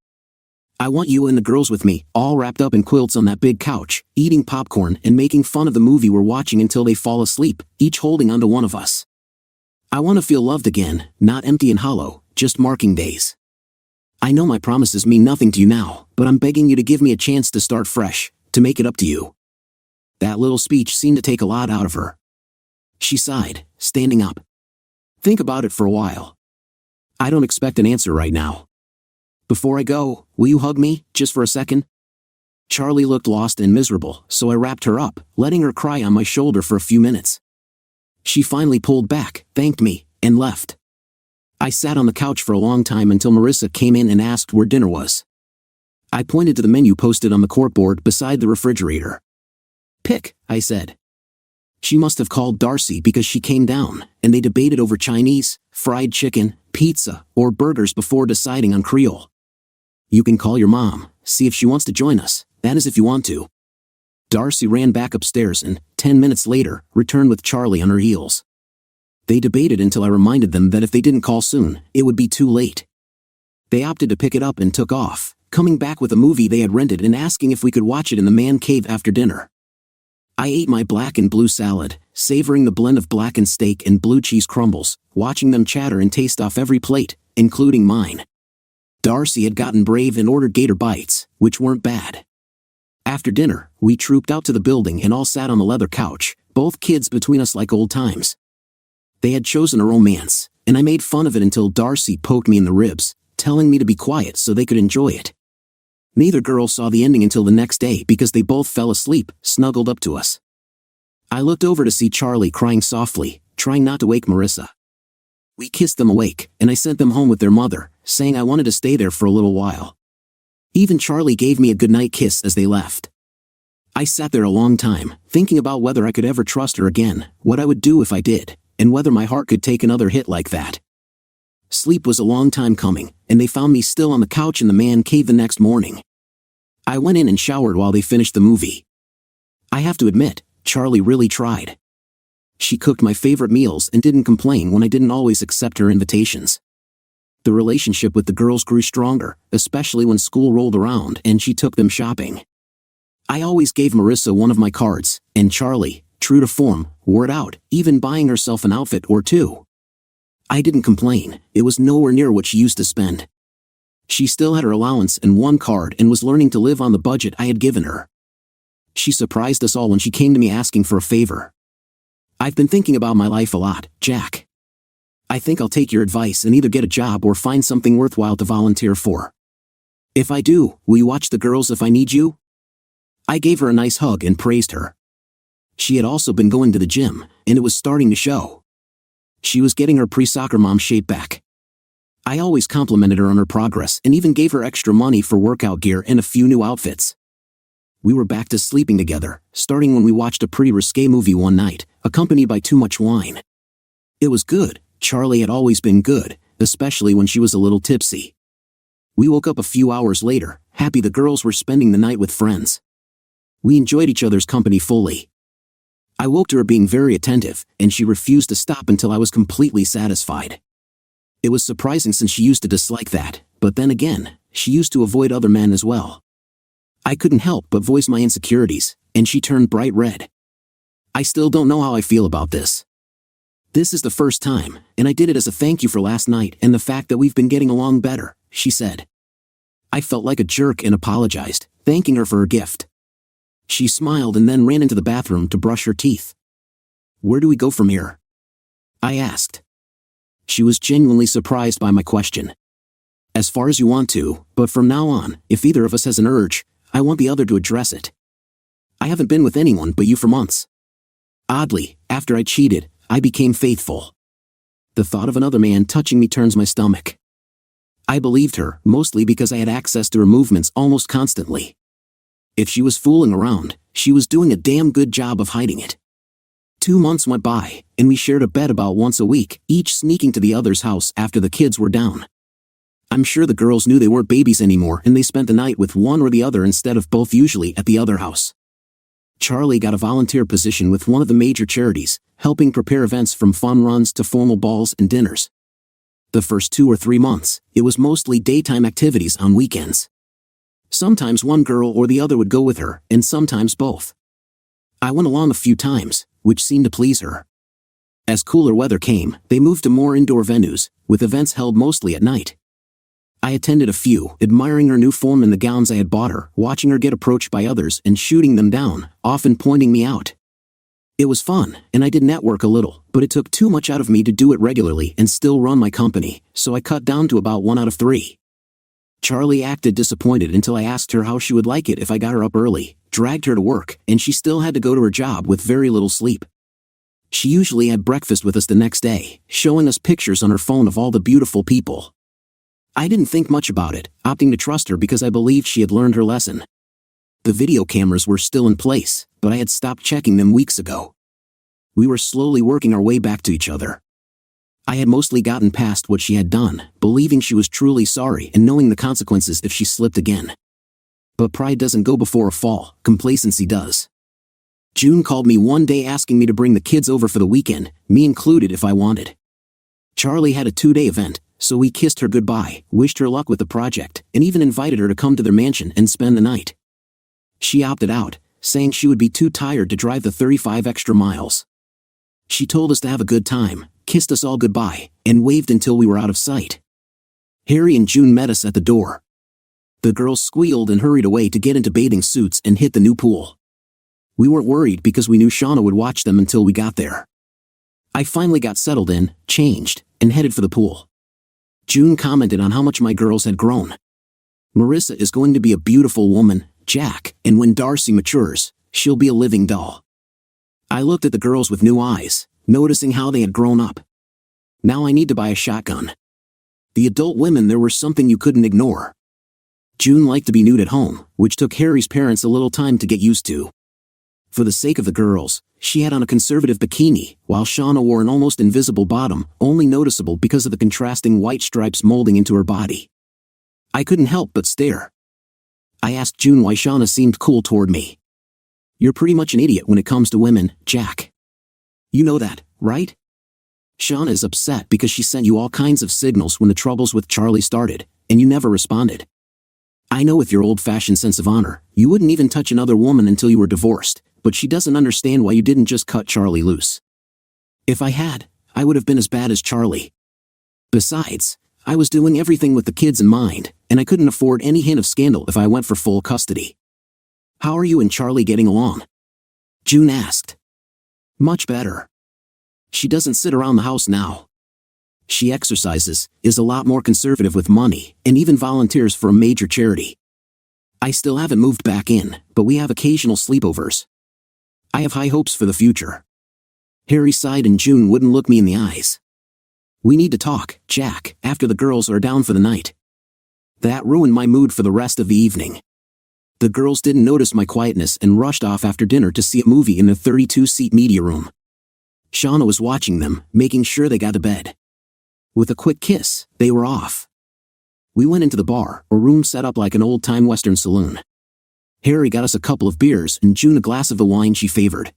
I want you and the girls with me, all wrapped up in quilts on that big couch, eating popcorn and making fun of the movie we're watching until they fall asleep, each holding onto one of us. I want to feel loved again, not empty and hollow, just marking days. I know my promises mean nothing to you now, but I'm begging you to give me a chance to start fresh, to make it up to you. That little speech seemed to take a lot out of her. She sighed, standing up. Think about it for a while. I don't expect an answer right now. Before I go, will you hug me, just for a second? Charlie looked lost and miserable, so I wrapped her up, letting her cry on my shoulder for a few minutes. She finally pulled back, thanked me, and left. I sat on the couch for a long time until Marissa came in and asked where dinner was. I pointed to the menu posted on the corkboard beside the refrigerator. Pick, I said. She must have called Darcy because she came down, and they debated over Chinese, fried chicken, pizza, or burgers before deciding on Creole. You can call your mom, see if she wants to join us, That is if you want to. Darcy ran back upstairs and, 10 minutes later, returned with Charlie on her heels. They debated until I reminded them that if they didn't call soon, it would be too late. They opted to pick it up and took off, coming back with a movie they had rented and asking if we could watch it in the man cave after dinner. I ate my black and blue salad, savoring the blend of blackened steak and blue cheese crumbles, watching them chatter and taste off every plate, including mine. Darcy had gotten brave and ordered gator bites, which weren't bad. After dinner, we trooped out to the building and all sat on the leather couch, both kids between us like old times. They had chosen a romance, and I made fun of it until Darcy poked me in the ribs, telling me to be quiet so they could enjoy it. Neither girl saw the ending until the next day because they both fell asleep, snuggled up to us. I looked over to see Charlie crying softly, trying not to wake Marissa. We kissed them awake, and I sent them home with their mother, saying I wanted to stay there for a little while. Even Charlie gave me a goodnight kiss as they left. I sat there a long time, thinking about whether I could ever trust her again, what I would do if I did, and whether my heart could take another hit like that. Sleep was a long time coming, and they found me still on the couch in the man cave the next morning. I went in and showered while they finished the movie. I have to admit, Charlie really tried. She cooked my favorite meals and didn't complain when I didn't always accept her invitations. The relationship with the girls grew stronger, especially when school rolled around and she took them shopping. I always gave Marissa one of my cards, and Charlie, true to form, wore it out, even buying herself an outfit or two. I didn't complain, it was nowhere near what she used to spend. She still had her allowance and one card and was learning to live on the budget I had given her. She surprised us all when she came to me asking for a favor. I've been thinking about my life a lot, Jack. I think I'll take your advice and either get a job or find something worthwhile to volunteer for. If I do, will you watch the girls if I need you? I gave her a nice hug and praised her. She had also been going to the gym, and it was starting to show. She was getting her pre-soccer mom shape back. I always complimented her on her progress and even gave her extra money for workout gear and a few new outfits. We were back to sleeping together, starting when we watched a pretty risque movie one night, accompanied by too much wine. It was good. Charlie had always been good, especially when she was a little tipsy. We woke up a few hours later, happy the girls were spending the night with friends. We enjoyed each other's company fully. I woke to her being very attentive, and she refused to stop until I was completely satisfied. It was surprising since she used to dislike that, but then again, she used to avoid other men as well. I couldn't help but voice my insecurities, and she turned bright red. I still don't know how I feel about this. This is the first time, and I did it as a thank you for last night and the fact that we've been getting along better, she said. I felt like a jerk and apologized, thanking her for her gift. She smiled and then ran into the bathroom to brush her teeth. Where do we go from here? I asked. She was genuinely surprised by my question. As far as you want to, but from now on, if either of us has an urge, I want the other to address it. I haven't been with anyone but you for months. Oddly, after I cheated, I became faithful. The thought of another man touching me turns my stomach. I believed her, mostly because I had access to her movements almost constantly. If she was fooling around, she was doing a damn good job of hiding it. 2 months went by, and we shared a bed about once a week, each sneaking to the other's house after the kids were down. I'm sure the girls knew they weren't babies anymore and they spent the night with one or the other instead of both, usually at the other house. Charlie got a volunteer position with one of the major charities, helping prepare events from fun runs to formal balls and dinners. The first 2 or 3 months, it was mostly daytime activities on weekends. Sometimes one girl or the other would go with her, and sometimes both. I went along a few times, which seemed to please her. As cooler weather came, they moved to more indoor venues, with events held mostly at night. I attended a few, admiring her new form in the gowns I had bought her, watching her get approached by others and shooting them down, often pointing me out. It was fun, and I did network a little, but it took too much out of me to do it regularly and still run my company, so I cut down to about 1 out of 3. Charlie acted disappointed until I asked her how she would like it if I got her up early, dragged her to work, and she still had to go to her job with very little sleep. She usually had breakfast with us the next day, showing us pictures on her phone of all the beautiful people. I didn't think much about it, opting to trust her because I believed she had learned her lesson. The video cameras were still in place, but I had stopped checking them weeks ago. We were slowly working our way back to each other. I had mostly gotten past what she had done, believing she was truly sorry and knowing the consequences if she slipped again. But pride doesn't go before a fall, complacency does. June called me one day asking me to bring the kids over for the weekend, me included if I wanted. Charlie had a 2-day event, so we kissed her goodbye, wished her luck with the project, and even invited her to come to their mansion and spend the night. She opted out, saying she would be too tired to drive the 35 extra miles. She told us to have a good time, kissed us all goodbye, and waved until we were out of sight. Harry and June met us at the door. The girls squealed and hurried away to get into bathing suits and hit the new pool. We weren't worried because we knew Shauna would watch them until we got there. I finally got settled in, changed, and headed for the pool. June commented on how much my girls had grown. Marissa is going to be a beautiful woman, Jack, and when Darcy matures, she'll be a living doll. I looked at the girls with new eyes, noticing how they had grown up. Now I need to buy a shotgun. The adult women there were something you couldn't ignore. June liked to be nude at home, which took Harry's parents a little time to get used to. For the sake of the girls, she had on a conservative bikini, while Shauna wore an almost invisible bottom, only noticeable because of the contrasting white stripes molding into her body. I couldn't help but stare. I asked June why Shauna seemed cool toward me. You're pretty much an idiot when it comes to women, Jack. You know that, right? Shauna is upset because she sent you all kinds of signals when the troubles with Charlie started, and you never responded. I know with your old-fashioned sense of honor, you wouldn't even touch another woman until you were divorced, but she doesn't understand why you didn't just cut Charlie loose. If I had, I would have been as bad as Charlie. Besides, I was doing everything with the kids in mind, and I couldn't afford any hint of scandal if I went for full custody. How are you and Charlie getting along? June asked. Much better. She doesn't sit around the house now. She exercises, is a lot more conservative with money, and even volunteers for a major charity. I still haven't moved back in, but we have occasional sleepovers. I have high hopes for the future. Harry sighed and June wouldn't look me in the eyes. We need to talk, Jack, after the girls are down for the night. That ruined my mood for the rest of the evening. The girls didn't notice my quietness and rushed off after dinner to see a movie in the 32-seat media room. Shauna was watching them, making sure they got to bed. With a quick kiss, they were off. We went into the bar, a room set up like an old-time Western saloon. Harry got us a couple of beers and June a glass of the wine she favored.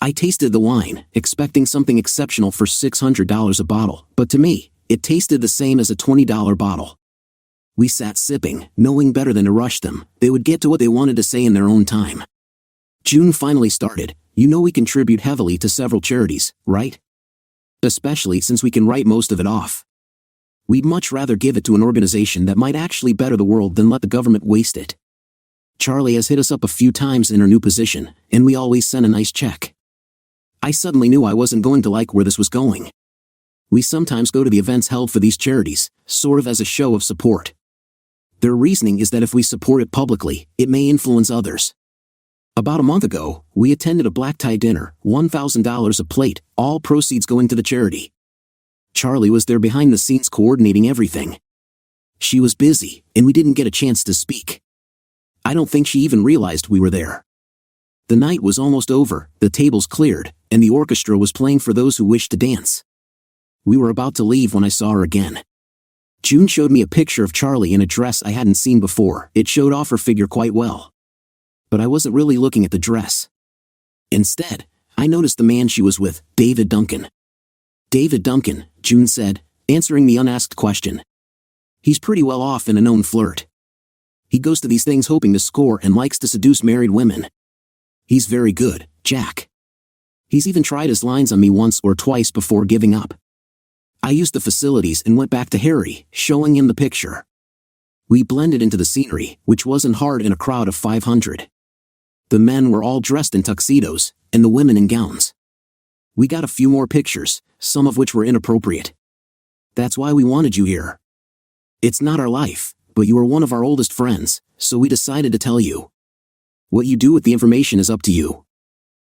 I tasted the wine, expecting something exceptional for $600 a bottle, but to me, it tasted the same as a $20 bottle. We sat sipping, knowing better than to rush them. They would get to what they wanted to say in their own time. June finally started. You know we contribute heavily to several charities, right? Especially since we can write most of it off. We'd much rather give it to an organization that might actually better the world than let the government waste it. Charlie has hit us up a few times in her new position, and we always send a nice check. I suddenly knew I wasn't going to like where this was going. We sometimes go to the events held for these charities, sort of as a show of support. Their reasoning is that if we support it publicly, it may influence others. About a month ago, we attended a black tie dinner, $1,000 a plate, all proceeds going to the charity. Charlie was there behind the scenes coordinating everything. She was busy, and we didn't get a chance to speak. I don't think she even realized we were there. The night was almost over, the tables cleared, and the orchestra was playing for those who wished to dance. We were about to leave when I saw her again. June showed me a picture of Charlie in a dress I hadn't seen before. It showed off her figure quite well. But I wasn't really looking at the dress. Instead, I noticed the man she was with, David Duncan. David Duncan, June said, answering the unasked question. He's pretty well off and a known flirt. He goes to these things hoping to score and likes to seduce married women. He's very good, Jack. He's even tried his lines on me once or twice before giving up. I used the facilities and went back to Harry, showing him the picture. We blended into the scenery, which wasn't hard in a crowd of 500. The men were all dressed in tuxedos, and the women in gowns. We got a few more pictures, some of which were inappropriate. That's why we wanted you here. It's not our life, but you are one of our oldest friends, so we decided to tell you. What you do with the information is up to you.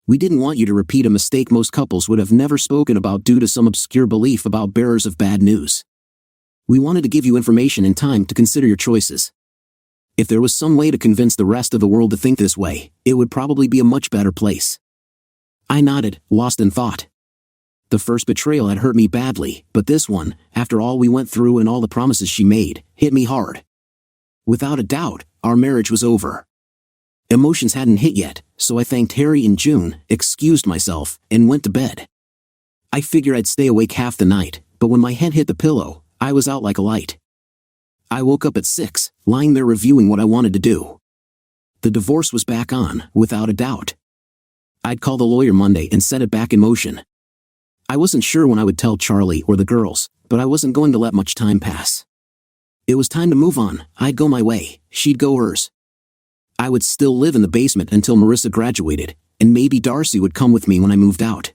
We didn't want you to repeat a mistake most couples would have never spoken about due to some obscure belief about bearers of bad news. We wanted to give you information in time to consider your choices. If there was some way to convince the rest of the world to think this way, it would probably be a much better place. I nodded, lost in thought. The first betrayal had hurt me badly, but this one, after all we went through and all the promises she made, hit me hard. Without a doubt, our marriage was over. Emotions hadn't hit yet, so I thanked Harry and June, excused myself, and went to bed. I figured I'd stay awake half the night, but when my head hit the pillow, I was out like a light. I woke up at 6, lying there reviewing what I wanted to do. The divorce was back on, without a doubt. I'd call the lawyer Monday and set it back in motion. I wasn't sure when I would tell Charlie or the girls, but I wasn't going to let much time pass. It was time to move on. I'd go my way, she'd go hers. I would still live in the basement until Marissa graduated, and maybe Darcy would come with me when I moved out.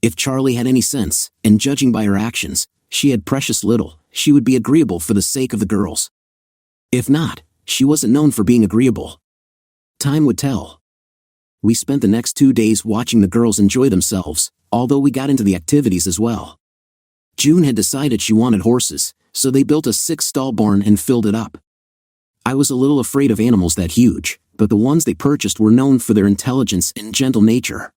If Charlie had any sense, and judging by her actions, she had precious little, she would be agreeable for the sake of the girls. If not, she wasn't known for being agreeable. Time would tell. We spent the next 2 days watching the girls enjoy themselves, although we got into the activities as well. June had decided she wanted horses, so they built a 6-stall barn and filled it up. I was a little afraid of animals that huge, but the ones they purchased were known for their intelligence and gentle nature.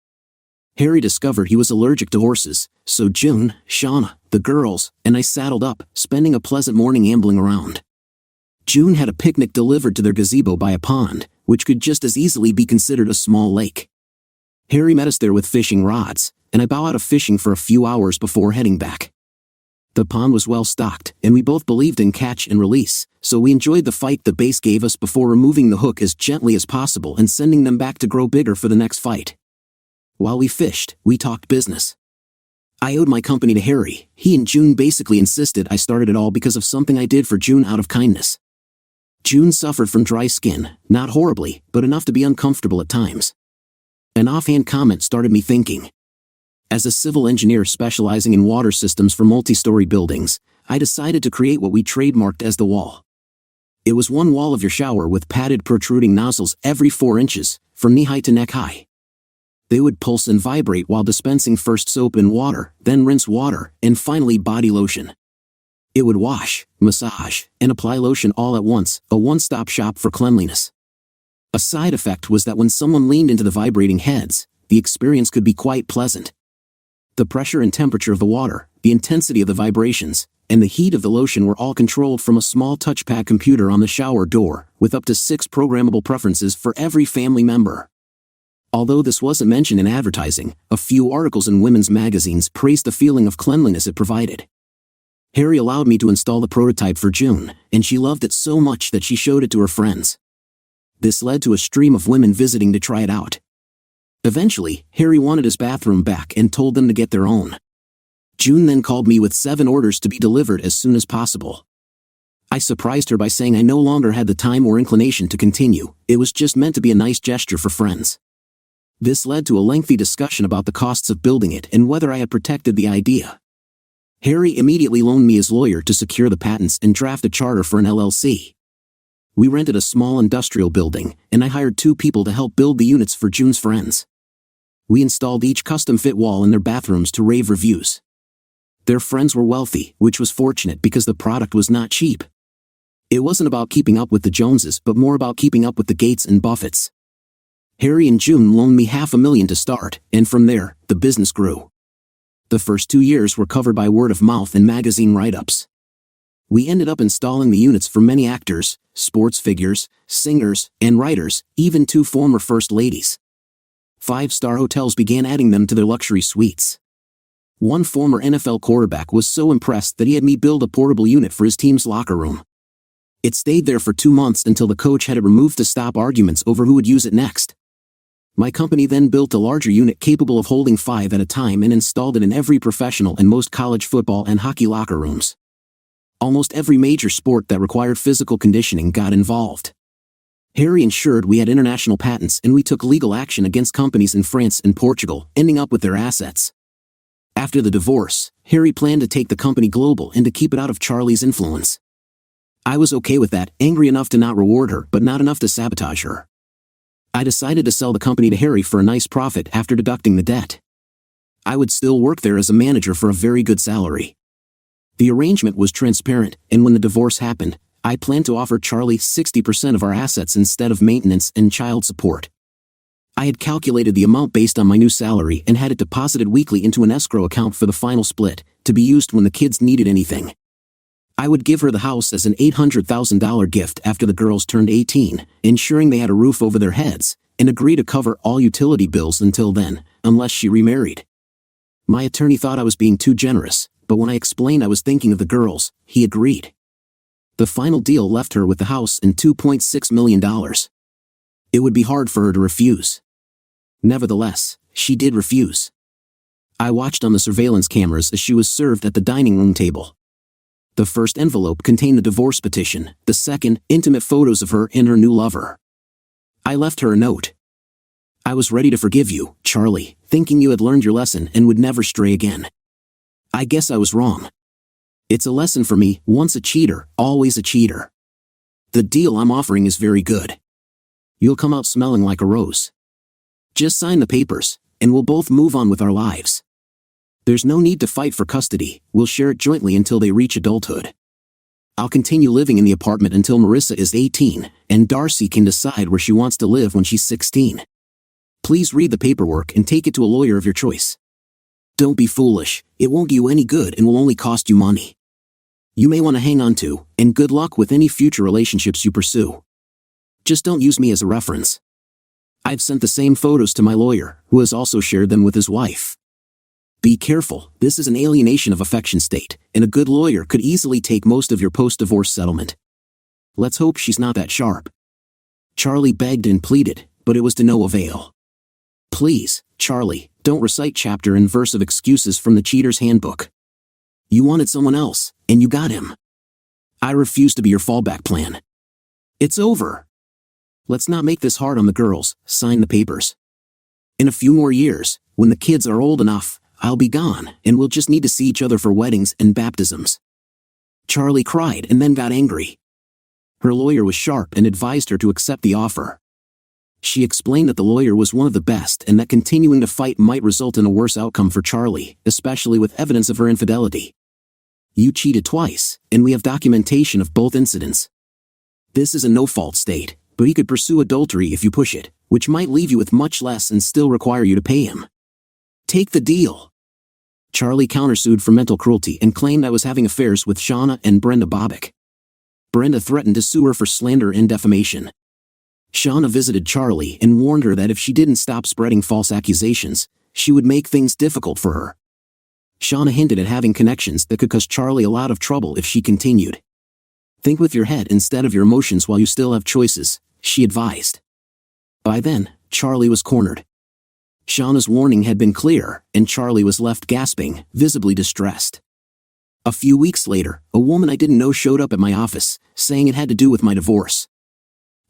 Harry discovered he was allergic to horses, so June, Shauna, the girls, and I saddled up, spending a pleasant morning ambling around. June had a picnic delivered to their gazebo by a pond, which could just as easily be considered a small lake. Harry met us there with fishing rods, and I bowed out of fishing for a few hours before heading back. The pond was well stocked, and we both believed in catch and release, so we enjoyed the fight the base gave us before removing the hook as gently as possible and sending them back to grow bigger for the next fight. While we fished, we talked business. I owed my company to Harry. He and June basically insisted I started it all because of something I did for June out of kindness. June suffered from dry skin, not horribly, but enough to be uncomfortable at times. An offhand comment started me thinking. As a civil engineer specializing in water systems for multi-story buildings, I decided to create what we trademarked as the wall. It was one wall of your shower with padded protruding nozzles every 4 inches, from knee-high to neck-high. They would pulse and vibrate while dispensing first soap and water, then rinse water, and finally body lotion. It would wash, massage, and apply lotion all at once, a one-stop shop for cleanliness. A side effect was that when someone leaned into the vibrating heads, the experience could be quite pleasant. The pressure and temperature of the water, the intensity of the vibrations, and the heat of the lotion were all controlled from a small touchpad computer on the shower door, with up to 6 programmable preferences for every family member. Although this wasn't mentioned in advertising, a few articles in women's magazines praised the feeling of cleanliness it provided. Harry allowed me to install the prototype for June, and she loved it so much that she showed it to her friends. This led to a stream of women visiting to try it out. Eventually, Harry wanted his bathroom back and told them to get their own. June then called me with 7 orders to be delivered as soon as possible. I surprised her by saying I no longer had the time or inclination to continue, it was just meant to be a nice gesture for friends. This led to a lengthy discussion about the costs of building it and whether I had protected the idea. Harry immediately loaned me his lawyer to secure the patents and draft a charter for an LLC. We rented a small industrial building, and I hired 2 people to help build the units for June's friends. We installed each custom-fit wall in their bathrooms to rave reviews. Their friends were wealthy, which was fortunate because the product was not cheap. It wasn't about keeping up with the Joneses but more about keeping up with the Gates and Buffetts. Harry and June loaned me $500,000 to start, and from there, the business grew. The first 2 years were covered by word of mouth and magazine write-ups. We ended up installing the units for many actors, sports figures, singers, and writers, even 2 former first ladies. 5-star hotels began adding them to their luxury suites. One former NFL quarterback was so impressed that he had me build a portable unit for his team's locker room. It stayed there for 2 months until the coach had it removed to stop arguments over who would use it next. My company then built a larger unit capable of holding 5 at a time and installed it in every professional and most college football and hockey locker rooms. Almost every major sport that required physical conditioning got involved. Harry ensured we had international patents and we took legal action against companies in France and Portugal, ending up with their assets. After the divorce, Harry planned to take the company global and to keep it out of Charlie's influence. I was okay with that, angry enough to not reward her but not enough to sabotage her. I decided to sell the company to Harry for a nice profit after deducting the debt. I would still work there as a manager for a very good salary. The arrangement was transparent, and when the divorce happened, I planned to offer Charlie 60% of our assets instead of maintenance and child support. I had calculated the amount based on my new salary and had it deposited weekly into an escrow account for the final split, to be used when the kids needed anything. I would give her the house as an $800,000 gift after the girls turned 18, ensuring they had a roof over their heads, and agree to cover all utility bills until then, unless she remarried. My attorney thought I was being too generous, but when I explained I was thinking of the girls, he agreed. The final deal left her with the house and $2.6 million. It would be hard for her to refuse. Nevertheless, she did refuse. I watched on the surveillance cameras as she was served at the dining room table. The first envelope contained the divorce petition, the second, intimate photos of her and her new lover. I left her a note. I was ready to forgive you, Charlie, thinking you had learned your lesson and would never stray again. I guess I was wrong. It's a lesson for me, once a cheater, always a cheater. The deal I'm offering is very good. You'll come out smelling like a rose. Just sign the papers, and we'll both move on with our lives. There's no need to fight for custody, we'll share it jointly until they reach adulthood. I'll continue living in the apartment until Marissa is 18, and Darcy can decide where she wants to live when she's 16. Please read the paperwork and take it to a lawyer of your choice. Don't be foolish, it won't do you any good and will only cost you money. You may want to hang on to, and good luck with any future relationships you pursue. Just don't use me as a reference. I've sent the same photos to my lawyer, who has also shared them with his wife. Be careful, this is an alienation of affection state, and a good lawyer could easily take most of your post-divorce settlement. Let's hope she's not that sharp. Charlie begged and pleaded, but it was to no avail. Please, Charlie, don't recite chapter and verse of excuses from the cheater's handbook. You wanted someone else, and you got him. I refuse to be your fallback plan. It's over. Let's not make this hard on the girls, sign the papers. In a few more years, when the kids are old enough, I'll be gone, and we'll just need to see each other for weddings and baptisms. Charlie cried and then got angry. Her lawyer was sharp and advised her to accept the offer. She explained that the lawyer was one of the best and that continuing to fight might result in a worse outcome for Charlie, especially with evidence of her infidelity. You cheated twice, and we have documentation of both incidents. This is a no-fault state, but he could pursue adultery if you push it, which might leave you with much less and still require you to pay him. Take the deal. Charlie countersued for mental cruelty and claimed I was having affairs with Shauna and Brenda Bobick. Brenda threatened to sue her for slander and defamation. Shauna visited Charlie and warned her that if she didn't stop spreading false accusations, she would make things difficult for her. Shauna hinted at having connections that could cause Charlie a lot of trouble if she continued. Think with your head instead of your emotions while you still have choices, she advised. By then, Charlie was cornered. Shauna's warning had been clear, and Charlie was left gasping, visibly distressed. A few weeks later, a woman I didn't know showed up at my office, saying it had to do with my divorce.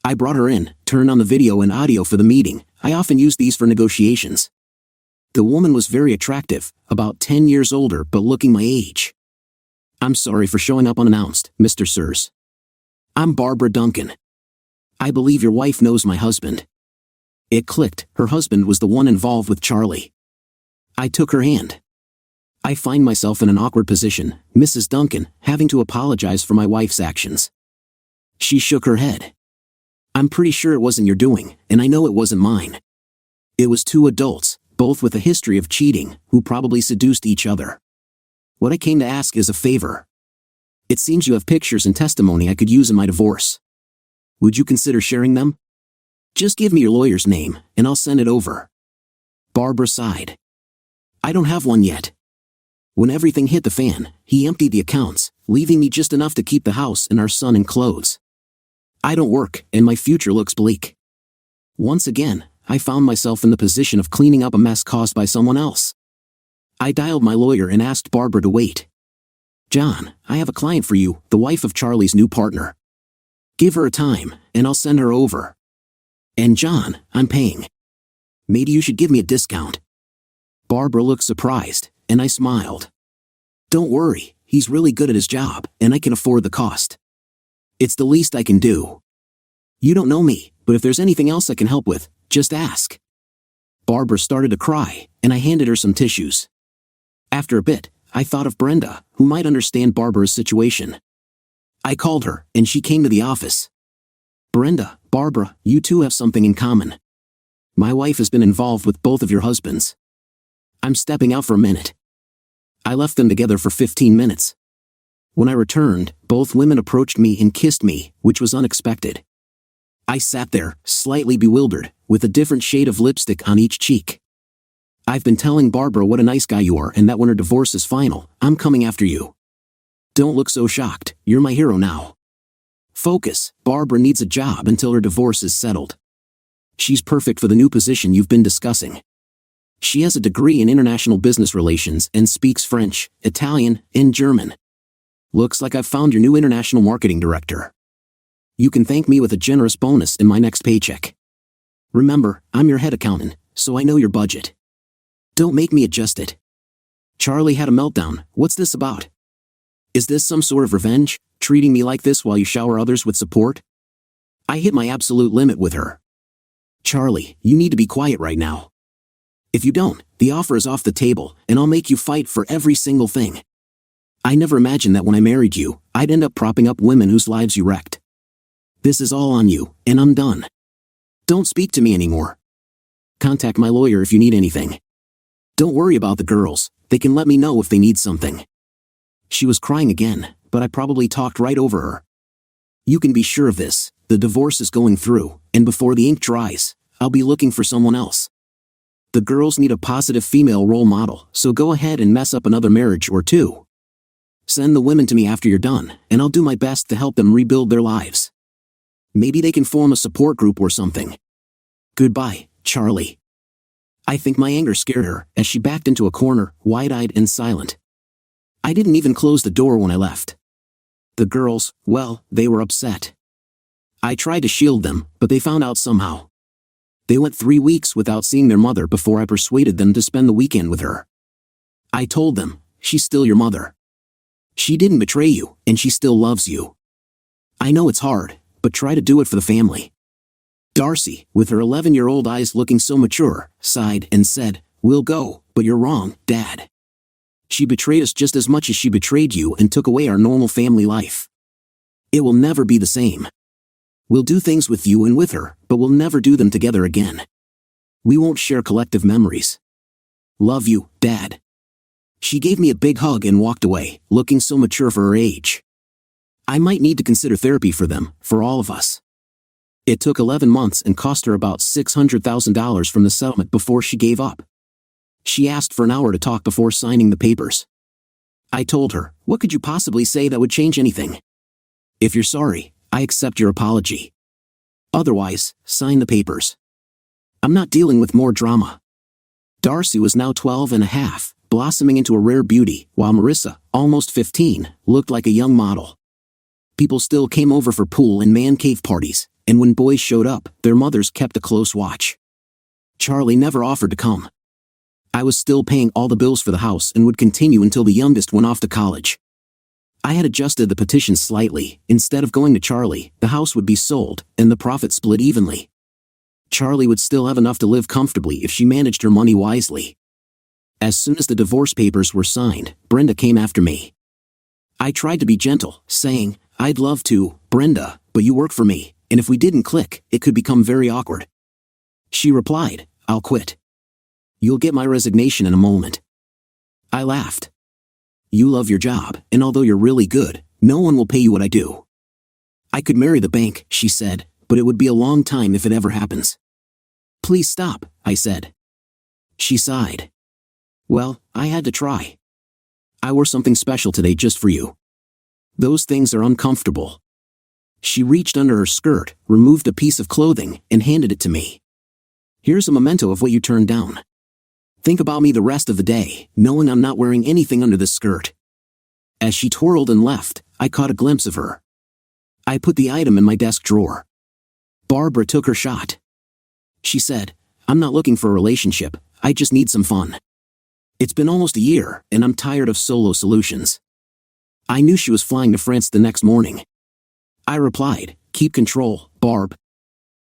I brought her in, turned on the video and audio for the meeting. I often use these for negotiations. The woman was very attractive, about 10 years older but looking my age. I'm sorry for showing up unannounced, Mr. Sears. I'm Barbara Duncan. I believe your wife knows my husband. It clicked, her husband was the one involved with Charlie. I took her hand. I find myself in an awkward position, Mrs. Duncan, having to apologize for my wife's actions. She shook her head. I'm pretty sure it wasn't your doing, and I know it wasn't mine. It was two adults, both with a history of cheating, who probably seduced each other. What I came to ask is a favor. It seems you have pictures and testimony I could use in my divorce. Would you consider sharing them? Just give me your lawyer's name, and I'll send it over. Barbara sighed. I don't have one yet. When everything hit the fan, he emptied the accounts, leaving me just enough to keep the house and our son in clothes. I don't work, and my future looks bleak. Once again, I found myself in the position of cleaning up a mess caused by someone else. I dialed my lawyer and asked Barbara to wait. John, I have a client for you, the wife of Charlie's new partner. Give her a time, and I'll send her over. And John, I'm paying. Maybe you should give me a discount. Barbara looked surprised, and I smiled. Don't worry, he's really good at his job, and I can afford the cost. It's the least I can do. You don't know me, but if there's anything else I can help with, just ask. Barbara started to cry, and I handed her some tissues. After a bit, I thought of Brenda, who might understand Barbara's situation. I called her, and she came to the office. Brenda, Barbara, you two have something in common. My wife has been involved with both of your husbands. I'm stepping out for a minute. I left them together for 15 minutes. When I returned, both women approached me and kissed me, which was unexpected. I sat there, slightly bewildered, with a different shade of lipstick on each cheek. I've been telling Barbara what a nice guy you are and that when her divorce is final, I'm coming after you. Don't look so shocked, you're my hero now. Focus, Barbara needs a job until her divorce is settled. She's perfect for the new position you've been discussing. She has a degree in international business relations and speaks French, Italian, and German. Looks like I've found your new international marketing director. You can thank me with a generous bonus in my next paycheck. Remember, I'm your head accountant, so I know your budget. Don't make me adjust it. Charlie had a meltdown. What's this about? Is this some sort of revenge, treating me like this while you shower others with support? I hit my absolute limit with her. Charlie, you need to be quiet right now. If you don't, the offer is off the table, and I'll make you fight for every single thing. I never imagined that when I married you, I'd end up propping up women whose lives you wrecked. This is all on you, and I'm done. Don't speak to me anymore. Contact my lawyer if you need anything. Don't worry about the girls, they can let me know if they need something. She was crying again, but I probably talked right over her. You can be sure of this, the divorce is going through, and before the ink dries, I'll be looking for someone else. The girls need a positive female role model, so go ahead and mess up another marriage or two. Send the women to me after you're done, and I'll do my best to help them rebuild their lives. Maybe they can form a support group or something. Goodbye, Charlie. I think my anger scared her, as she backed into a corner, wide-eyed and silent. I didn't even close the door when I left. The girls, well, they were upset. I tried to shield them, but they found out somehow. They went 3 weeks without seeing their mother before I persuaded them to spend the weekend with her. I told them, she's still your mother. She didn't betray you, and she still loves you. I know it's hard, but try to do it for the family. Darcy, with her 11-year-old eyes looking so mature, sighed and said, We'll go, but you're wrong, Dad. She betrayed us just as much as she betrayed you and took away our normal family life. It will never be the same. We'll do things with you and with her, but we'll never do them together again. We won't share collective memories. Love you, Dad. She gave me a big hug and walked away, looking so mature for her age. I might need to consider therapy for them, for all of us. It took 11 months and cost her about $600,000 from the settlement before she gave up. She asked for an hour to talk before signing the papers. I told her, what could you possibly say that would change anything? If you're sorry, I accept your apology. Otherwise, sign the papers. I'm not dealing with more drama. Darcy was now 12 and a half, blossoming into a rare beauty, while Marissa, almost 15, looked like a young model. People still came over for pool and man cave parties, and when boys showed up, their mothers kept a close watch. Charlie never offered to come. I was still paying all the bills for the house and would continue until the youngest went off to college. I had adjusted the petition slightly. Instead of going to Charlie, the house would be sold, and the profit split evenly. Charlie would still have enough to live comfortably if she managed her money wisely. As soon as the divorce papers were signed, Brenda came after me. I tried to be gentle, saying, I'd love to, Brenda, but you work for me, and if we didn't click, it could become very awkward. She replied, I'll quit. You'll get my resignation in a moment. I laughed. You love your job, and although you're really good, no one will pay you what I do. I could marry the bank, she said, but it would be a long time if it ever happens. Please stop, I said. She sighed. Well, I had to try. I wore something special today just for you. Those things are uncomfortable. She reached under her skirt, removed a piece of clothing, and handed it to me. Here's a memento of what you turned down. Think about me the rest of the day, knowing I'm not wearing anything under this skirt. As she twirled and left, I caught a glimpse of her. I put the item in my desk drawer. Barbara took her shot. She said, I'm not looking for a relationship, I just need some fun. It's been almost a year, and I'm tired of solo solutions. I knew she was flying to France the next morning. I replied, keep control, Barb.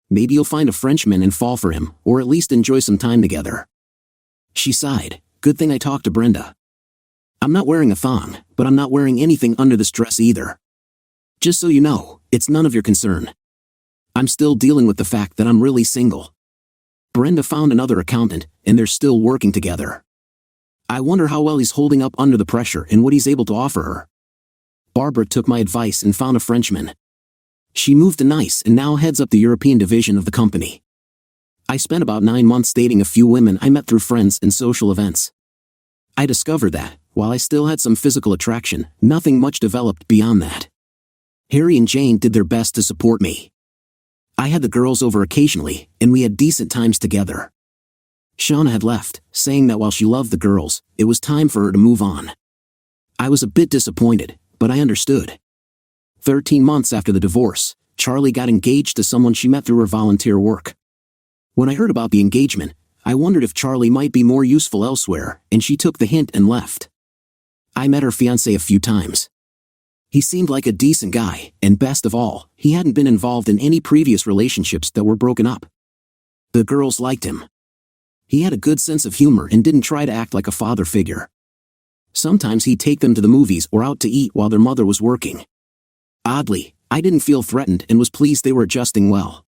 Maybe you'll find a Frenchman and fall for him, or at least enjoy some time together. She sighed, good thing I talked to Brenda. I'm not wearing a thong, but I'm not wearing anything under this dress either. Just so you know, it's none of your concern. I'm still dealing with the fact that I'm really single. Brenda found another accountant, and they're still working together. I wonder how well he's holding up under the pressure and what he's able to offer her. Barbara took my advice and found a Frenchman. She moved to Nice and now heads up the European division of the company. I spent about 9 months dating a few women I met through friends and social events. I discovered that, while I still had some physical attraction, nothing much developed beyond that. Harry and Jane did their best to support me. I had the girls over occasionally, and we had decent times together. Shauna had left, saying that while she loved the girls, it was time for her to move on. I was a bit disappointed, but I understood. 13 months after the divorce, Charlie got engaged to someone she met through her volunteer work. When I heard about the engagement, I wondered if Charlie might be more useful elsewhere, and she took the hint and left. I met her fiancé a few times. He seemed like a decent guy, and best of all, he hadn't been involved in any previous relationships that were broken up. The girls liked him. He had a good sense of humor and didn't try to act like a father figure. Sometimes he'd take them to the movies or out to eat while their mother was working. Oddly, I didn't feel threatened and was pleased they were adjusting well.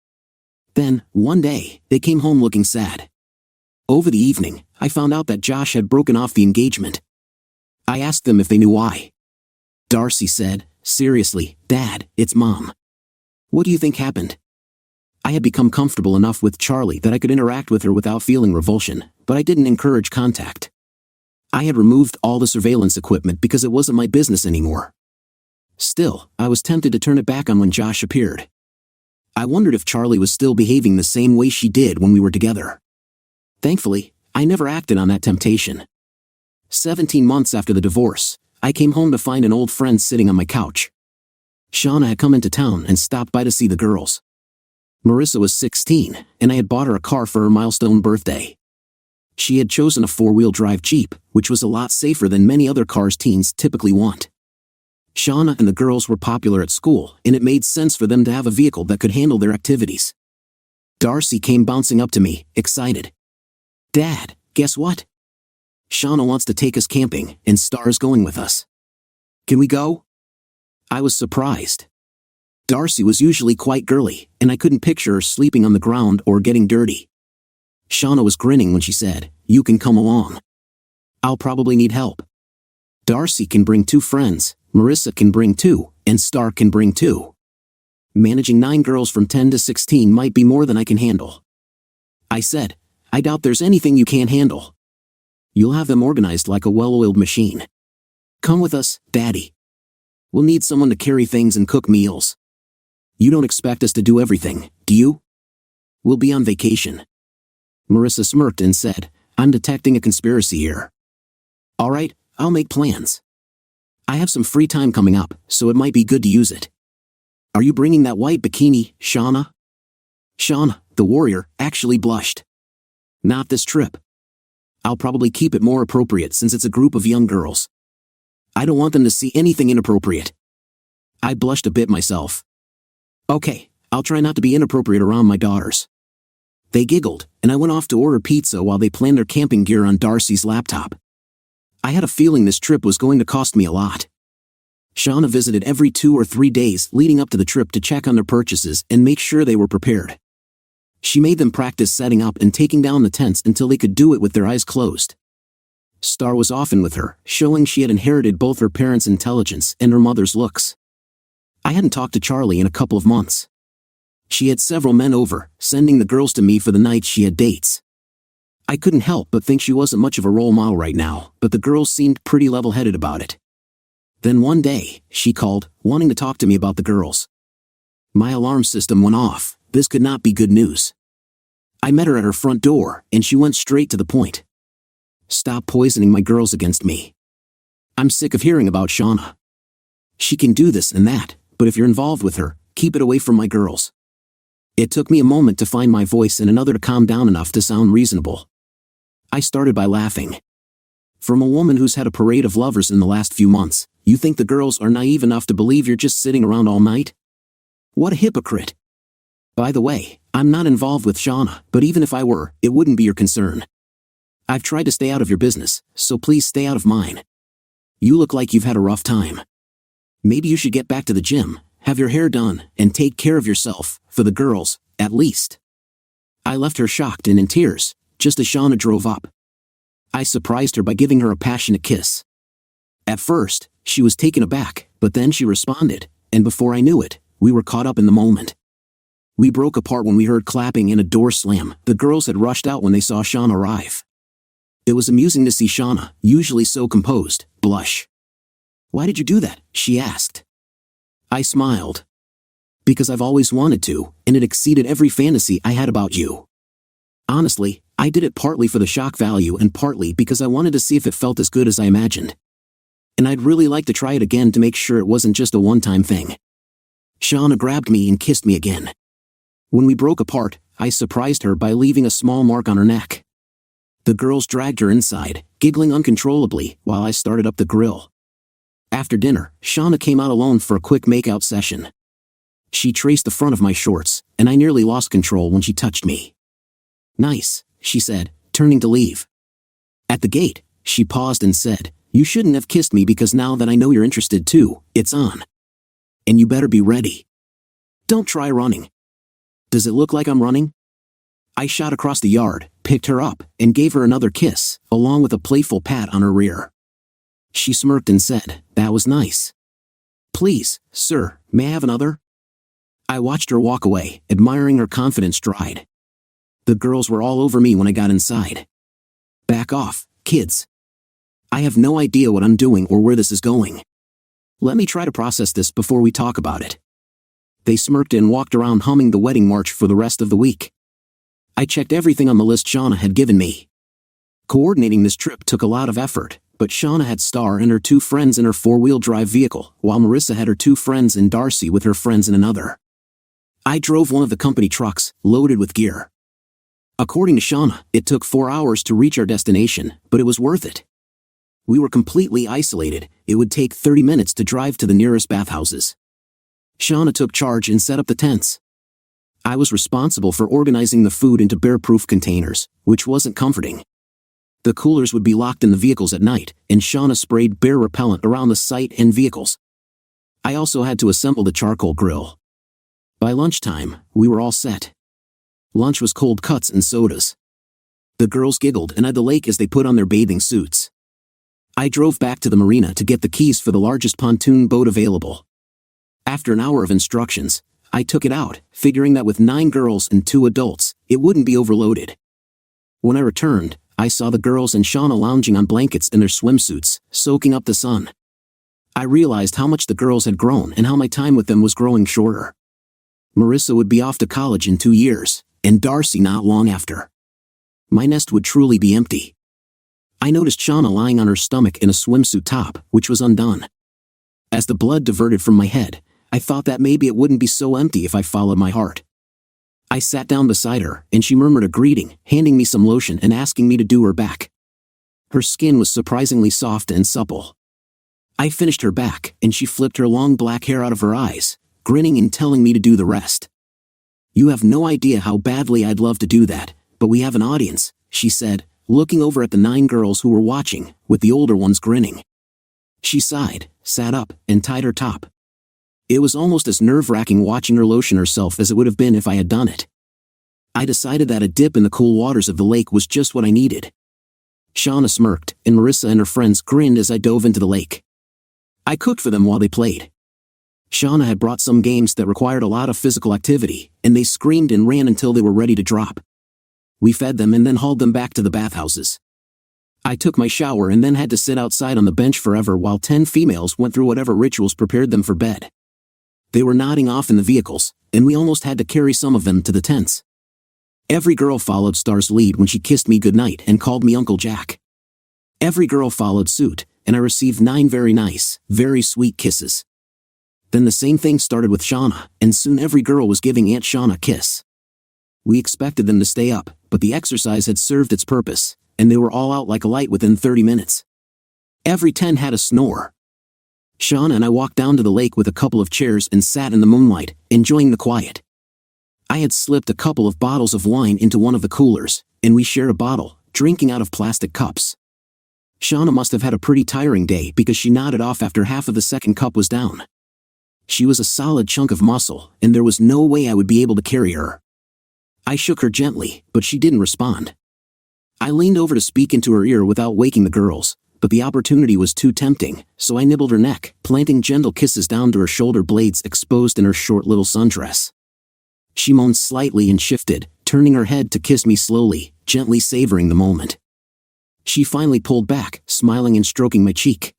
Then, one day, they came home looking sad. Over the evening, I found out that Josh had broken off the engagement. I asked them if they knew why. Darcy said, "Seriously, Dad, it's Mom." What do you think happened? I had become comfortable enough with Charlie that I could interact with her without feeling revulsion, but I didn't encourage contact. I had removed all the surveillance equipment because it wasn't my business anymore. Still, I was tempted to turn it back on when Josh appeared. I wondered if Charlie was still behaving the same way she did when we were together. Thankfully, I never acted on that temptation. 17 months after the divorce, I came home to find an old friend sitting on my couch. Shauna had come into town and stopped by to see the girls. Marissa was 16, and I had bought her a car for her milestone birthday. She had chosen a 4-wheel drive Jeep, which was a lot safer than many other cars teens typically want. Shauna and the girls were popular at school, and it made sense for them to have a vehicle that could handle their activities. Darcy came bouncing up to me, excited. "Dad, guess what? Shauna wants to take us camping, and Star's going with us. Can we go?" I was surprised. Darcy was usually quite girly, and I couldn't picture her sleeping on the ground or getting dirty. Shauna was grinning when she said, "You can come along. I'll probably need help. Darcy can bring 2 friends, Marissa can bring 2, and Star can bring 2. Managing 9 girls from 10 to 16 might be more than I can handle." I said, "I doubt there's anything you can't handle. You'll have them organized like a well-oiled machine. Come with us, Daddy. We'll need someone to carry things and cook meals. You don't expect us to do everything, do you? We'll be on vacation." Marissa smirked and said, "I'm detecting a conspiracy here." "All right, I'll make plans. I have some free time coming up, so it might be good to use it. Are you bringing that white bikini, Shauna?" Shauna, the warrior, actually blushed. "Not this trip. I'll probably keep it more appropriate since it's a group of young girls. I don't want them to see anything inappropriate." I blushed a bit myself. "Okay, I'll try not to be inappropriate around my daughters." They giggled, and I went off to order pizza while they planned their camping gear on Darcy's laptop. I had a feeling this trip was going to cost me a lot. Shauna visited every 2 or 3 days leading up to the trip to check on their purchases and make sure they were prepared. She made them practice setting up and taking down the tents until they could do it with their eyes closed. Star was often with her, showing she had inherited both her parents' intelligence and her mother's looks. I hadn't talked to Charlie in a couple of months. She had several men over, sending the girls to me for the nights she had dates. I couldn't help but think she wasn't much of a role model right now, but the girls seemed pretty level-headed about it. Then one day, she called, wanting to talk to me about the girls. My alarm system went off. This could not be good news. I met her at her front door, and she went straight to the point. "Stop poisoning my girls against me. I'm sick of hearing about Shauna. She can do this and that, but if you're involved with her, keep it away from my girls." It took me a moment to find my voice and another to calm down enough to sound reasonable. I started by laughing. From a woman who's had a parade of lovers in the last few months, you think the girls are naive enough to believe you're just sitting around all night? What a hypocrite. By the way, I'm not involved with Shauna, but even if I were, it wouldn't be your concern. I've tried to stay out of your business, so please stay out of mine. You look like you've had a rough time. Maybe you should get back to the gym, have your hair done, and take care of yourself, for the girls, at least. I left her shocked and in tears, just as Shauna drove up. I surprised her by giving her a passionate kiss. At first, she was taken aback, But then she responded, and before I knew it, we were caught up in the moment. We broke apart when we heard clapping and a door slam. The girls had rushed out when they saw Shauna arrive. It was amusing to see Shauna, usually so composed, blush. "Why did you do that?" she asked. I smiled. "Because I've always wanted to, and it exceeded every fantasy I had about you." Honestly, I did it partly for the shock value and partly because I wanted to see if it felt as good as I imagined. And I'd really like to try it again to make sure it wasn't just a one-time thing. Shauna grabbed me and kissed me again. When we broke apart, I surprised her by leaving a small mark on her neck. The girls dragged her inside, giggling uncontrollably, while I started up the grill. After dinner, Shauna came out alone for a quick makeout session. She traced the front of my shorts, and I nearly lost control when she touched me. "Nice," she said, turning to leave. At the gate, she paused and said, "You shouldn't have kissed me because now that I know you're interested too, it's on. And you better be ready. Don't try running." "Does it look like I'm running?" I shot across the yard, picked her up, and gave her another kiss, along with a playful pat on her rear. She smirked and said, "That was nice. Please, sir, may I have another?" I watched her walk away, admiring her confident stride. The girls were all over me when I got inside. "Back off, kids. I have no idea what I'm doing or where this is going. Let me try to process this before we talk about it." They smirked and walked around humming the wedding march for the rest of the week. I checked everything on the list Shauna had given me. Coordinating this trip took a lot of effort, but Shauna had Star and her 2 friends in her 4-wheel drive vehicle, while Marissa had her 2 friends and Darcy with her friends in another. I drove one of the company trucks, loaded with gear. According to Shauna, it took 4 hours to reach our destination, but it was worth it. We were completely isolated. It would take 30 minutes to drive to the nearest bathhouses. Shauna took charge and set up the tents. I was responsible for organizing the food into bear-proof containers, which wasn't comforting. The coolers would be locked in the vehicles at night, and Shauna sprayed bear repellent around the site and vehicles. I also had to assemble the charcoal grill. By lunchtime, we were all set. Lunch was cold cuts and sodas. The girls giggled and eyed the lake as they put on their bathing suits. I drove back to the marina to get the keys for the largest pontoon boat available. After an hour of instructions, I took it out, figuring that with 9 girls and 2 adults, it wouldn't be overloaded. When I returned, I saw the girls and Shauna lounging on blankets in their swimsuits, soaking up the sun. I realized how much the girls had grown and how my time with them was growing shorter. Marissa would be off to college in 2 years, and Darcy not long after. My nest would truly be empty. I noticed Shauna lying on her stomach in a swimsuit top, which was undone. As the blood diverted from my head, I thought that maybe it wouldn't be so empty if I followed my heart. I sat down beside her, and she murmured a greeting, handing me some lotion and asking me to do her back. Her skin was surprisingly soft and supple. I finished her back, and she flipped her long black hair out of her eyes, grinning and telling me to do the rest. "You have no idea how badly I'd love to do that, but we have an audience," she said, looking over at the 9 girls who were watching, with the older ones grinning. She sighed, sat up, and tied her top. It was almost as nerve-wracking watching her lotion herself as it would have been if I had done it. I decided that a dip in the cool waters of the lake was just what I needed. Shauna smirked, and Marissa and her friends grinned as I dove into the lake. I cooked for them while they played. Shauna had brought some games that required a lot of physical activity, and they screamed and ran until they were ready to drop. We fed them and then hauled them back to the bathhouses. I took my shower and then had to sit outside on the bench forever while 10 females went through whatever rituals prepared them for bed. They were nodding off in the vehicles, and we almost had to carry some of them to the tents. Every girl followed Star's lead when she kissed me goodnight and called me Uncle Jack. Every girl followed suit, and I received 9 very nice, very sweet kisses. Then the same thing started with Shauna, and soon every girl was giving Aunt Shauna a kiss. We expected them to stay up, but the exercise had served its purpose, and they were all out like a light within 30 minutes. Every 10 had a snore. Shauna and I walked down to the lake with a couple of chairs and sat in the moonlight, enjoying the quiet. I had slipped a couple of bottles of wine into one of the coolers, and we shared a bottle, drinking out of plastic cups. Shauna must have had a pretty tiring day because she nodded off after half of the second cup was down. She was a solid chunk of muscle, and there was no way I would be able to carry her. I shook her gently, but she didn't respond. I leaned over to speak into her ear without waking the girls, but the opportunity was too tempting, so I nibbled her neck, planting gentle kisses down to her shoulder blades exposed in her short little sundress. She moaned slightly and shifted, turning her head to kiss me slowly, gently savoring the moment. She finally pulled back, smiling and stroking my cheek.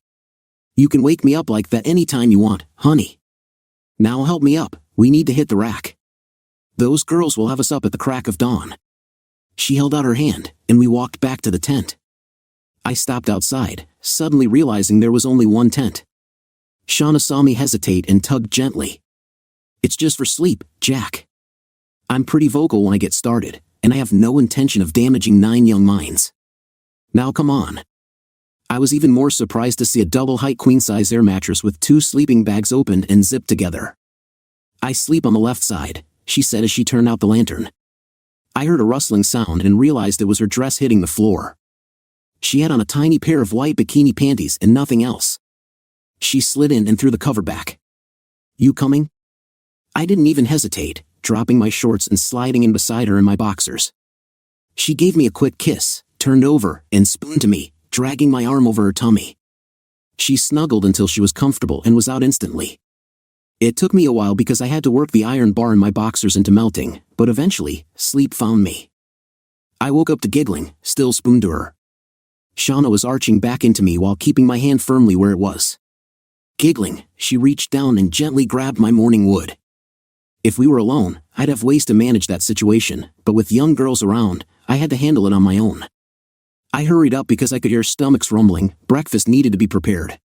"You can wake me up like that anytime you want, honey. Now help me up, we need to hit the rack. Those girls will have us up at the crack of dawn." She held out her hand, and we walked back to the tent. I stopped outside, suddenly realizing there was only one tent. Shauna saw me hesitate and tugged gently. "It's just for sleep, Jack. I'm pretty vocal when I get started, and I have no intention of damaging 9 young minds. Now come on." I was even more surprised to see a double-height queen-size air mattress with 2 sleeping bags opened and zipped together. "I sleep on the left side," she said as she turned out the lantern. I heard a rustling sound and realized it was her dress hitting the floor. She had on a tiny pair of white bikini panties and nothing else. She slid in and threw the cover back. "You coming?" I didn't even hesitate, dropping my shorts and sliding in beside her in my boxers. She gave me a quick kiss, turned over, and spooned to me, dragging my arm over her tummy. She snuggled until she was comfortable and was out instantly. It took me a while because I had to work the iron bar in my boxers into melting, but eventually, sleep found me. I woke up to giggling, still spooned to her. Shauna was arching back into me while keeping my hand firmly where it was. Giggling, she reached down and gently grabbed my morning wood. If we were alone, I'd have ways to manage that situation, but with young girls around, I had to handle it on my own. I hurried up because I could hear stomachs rumbling. Breakfast needed to be prepared.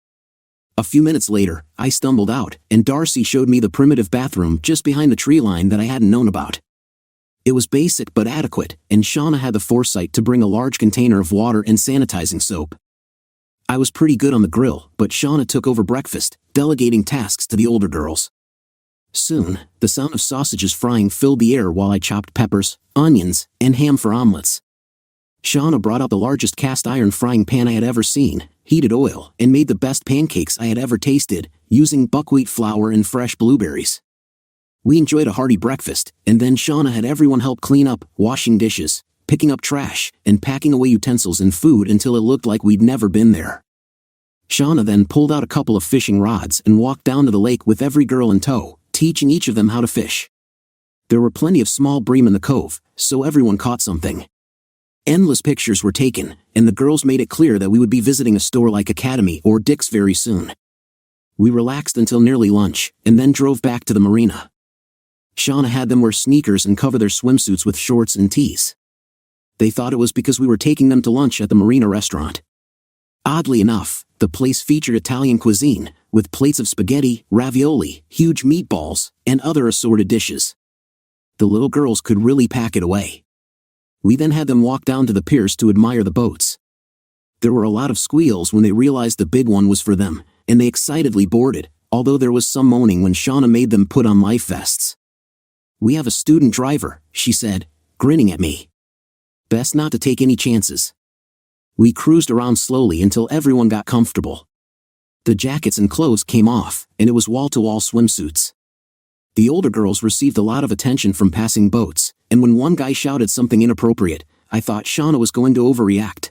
A few minutes later, I stumbled out, and Darcy showed me the primitive bathroom just behind the tree line that I hadn't known about. It was basic but adequate, and Shauna had the foresight to bring a large container of water and sanitizing soap. I was pretty good on the grill, but Shauna took over breakfast, delegating tasks to the older girls. Soon, the sound of sausages frying filled the air while I chopped peppers, onions, and ham for omelets. Shauna brought out the largest cast-iron frying pan I had ever seen, heated oil, and made the best pancakes I had ever tasted, using buckwheat flour and fresh blueberries. We enjoyed a hearty breakfast, and then Shauna had everyone help clean up, washing dishes, picking up trash, and packing away utensils and food until it looked like we'd never been there. Shauna then pulled out a couple of fishing rods and walked down to the lake with every girl in tow, teaching each of them how to fish. There were plenty of small bream in the cove, so everyone caught something. Endless pictures were taken, and the girls made it clear that we would be visiting a store like Academy or Dick's very soon. We relaxed until nearly lunch, and then drove back to the marina. Shauna had them wear sneakers and cover their swimsuits with shorts and tees. They thought it was because we were taking them to lunch at the marina restaurant. Oddly enough, the place featured Italian cuisine, with plates of spaghetti, ravioli, huge meatballs, and other assorted dishes. The little girls could really pack it away. We then had them walk down to the piers to admire the boats. There were a lot of squeals when they realized the big one was for them, and they excitedly boarded, although there was some moaning when Shauna made them put on life vests. "We have a student driver," she said, grinning at me. "Best not to take any chances." We cruised around slowly until everyone got comfortable. The jackets and clothes came off, and it was wall-to-wall swimsuits. The older girls received a lot of attention from passing boats, and when one guy shouted something inappropriate, I thought Shauna was going to overreact.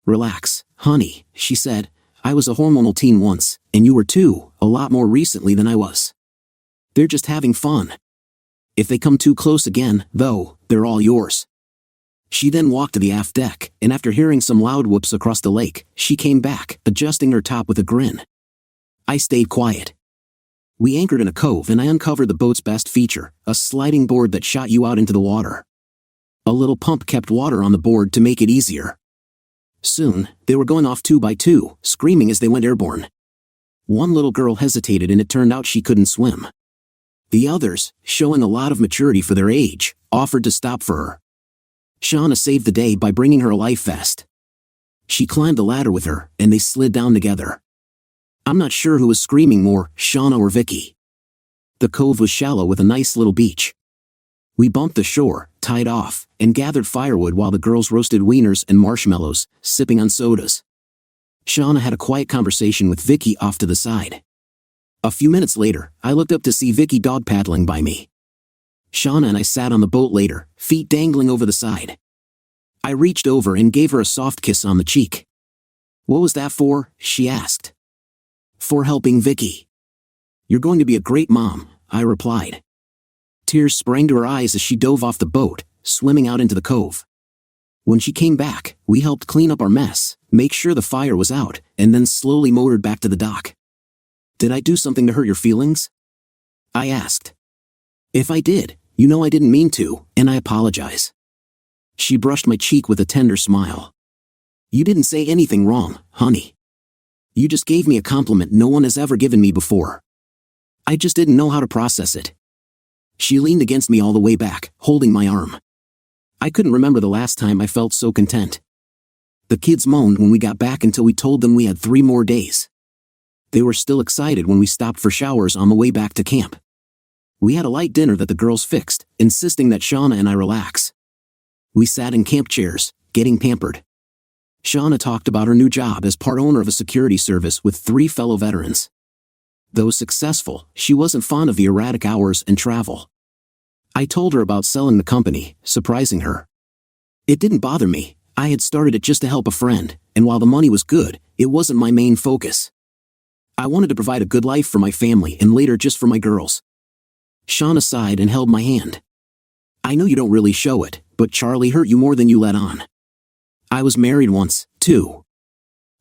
"Relax, honey," she said. "I was a hormonal teen once, and you were too, a lot more recently than I was. They're just having fun. If they come too close again, though, they're all yours." She then walked to the aft deck, and after hearing some loud whoops across the lake, she came back, adjusting her top with a grin. I stayed quiet. We anchored in a cove and I uncovered the boat's best feature, a sliding board that shot you out into the water. A little pump kept water on the board to make it easier. Soon, they were going off 2 by 2, screaming as they went airborne. One little girl hesitated and it turned out she couldn't swim. The others, showing a lot of maturity for their age, offered to stop for her. Shauna saved the day by bringing her a life vest. She climbed the ladder with her, and they slid down together. I'm not sure who was screaming more, Shauna or Vicky. The cove was shallow with a nice little beach. We bumped the shore, tied off, and gathered firewood while the girls roasted wieners and marshmallows, sipping on sodas. Shauna had a quiet conversation with Vicky off to the side. A few minutes later, I looked up to see Vicky dog paddling by me. Shauna and I sat on the boat later, feet dangling over the side. I reached over and gave her a soft kiss on the cheek. "What was that for?" she asked. "For helping Vicky." "You're going to be a great mom," I replied. Tears sprang to her eyes as she dove off the boat, swimming out into the cove. When she came back, we helped clean up our mess, make sure the fire was out, and then slowly motored back to the dock. "Did I do something to hurt your feelings?" I asked. "If I did, you know I didn't mean to, and I apologize." She brushed my cheek with a tender smile. "You didn't say anything wrong, honey. You just gave me a compliment no one has ever given me before. I just didn't know how to process it." She leaned against me all the way back, holding my arm. I couldn't remember the last time I felt so content. The kids moaned when we got back until we told them we had 3 more days. They were still excited when we stopped for showers on the way back to camp. We had a light dinner that the girls fixed, insisting that Shauna and I relax. We sat in camp chairs, getting pampered. Shauna talked about her new job as part owner of a security service with 3 fellow veterans. Though successful, she wasn't fond of the erratic hours and travel. I told her about selling the company, surprising her. It didn't bother me. I had started it just to help a friend, and while the money was good, it wasn't my main focus. I wanted to provide a good life for my family and later just for my girls. Shauna sighed and held my hand. "I know you don't really show it, but Charlie hurt you more than you let on. I was married once, too.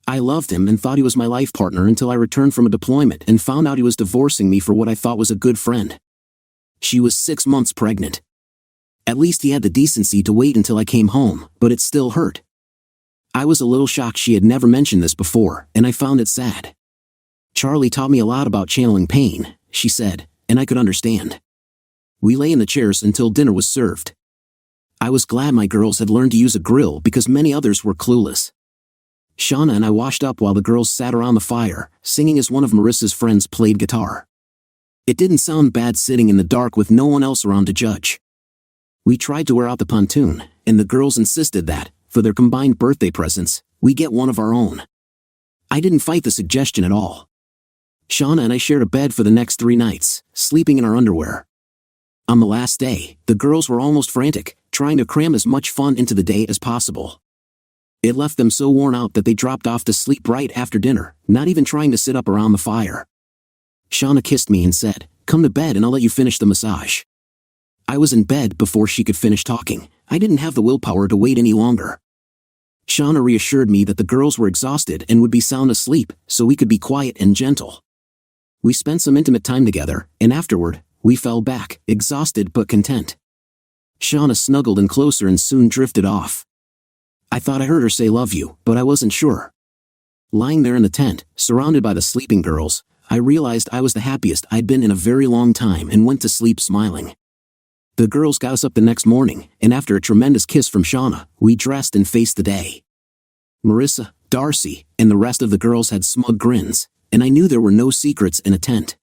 I loved him and thought he was my life partner until I returned from a deployment and found out he was divorcing me for what I thought was a good friend. She was 6 months pregnant. At least he had the decency to wait until I came home, but it still hurt. I was a little shocked she had never mentioned this before, and I found it sad. Charlie taught me a lot about channeling pain," she said, and I could understand. We lay in the chairs until dinner was served. I was glad my girls had learned to use a grill because many others were clueless. Shauna and I washed up while the girls sat around the fire, singing as one of Marissa's friends played guitar. It didn't sound bad sitting in the dark with no one else around to judge. We tried to wear out the pontoon, and the girls insisted that, for their combined birthday presents, we get one of our own. I didn't fight the suggestion at all. Shauna and I shared a bed for the next 3 nights, sleeping in our underwear. On the last day, the girls were almost frantic, trying to cram as much fun into the day as possible. It left them so worn out that they dropped off to sleep right after dinner, not even trying to sit up around the fire. Shauna kissed me and said, "Come to bed and I'll let you finish the massage." I was in bed before she could finish talking. I didn't have the willpower to wait any longer. Shauna reassured me that the girls were exhausted and would be sound asleep, so we could be quiet and gentle. We spent some intimate time together, and afterward, we fell back, exhausted but content. Shauna snuggled in closer and soon drifted off. I thought I heard her say "love you," but I wasn't sure. Lying there in the tent, surrounded by the sleeping girls, I realized I was the happiest I'd been in a very long time and went to sleep smiling. The girls got us up the next morning, and after a tremendous kiss from Shauna, we dressed and faced the day. Marissa, Darcy, and the rest of the girls had smug grins, and I knew there were no secrets in a tent.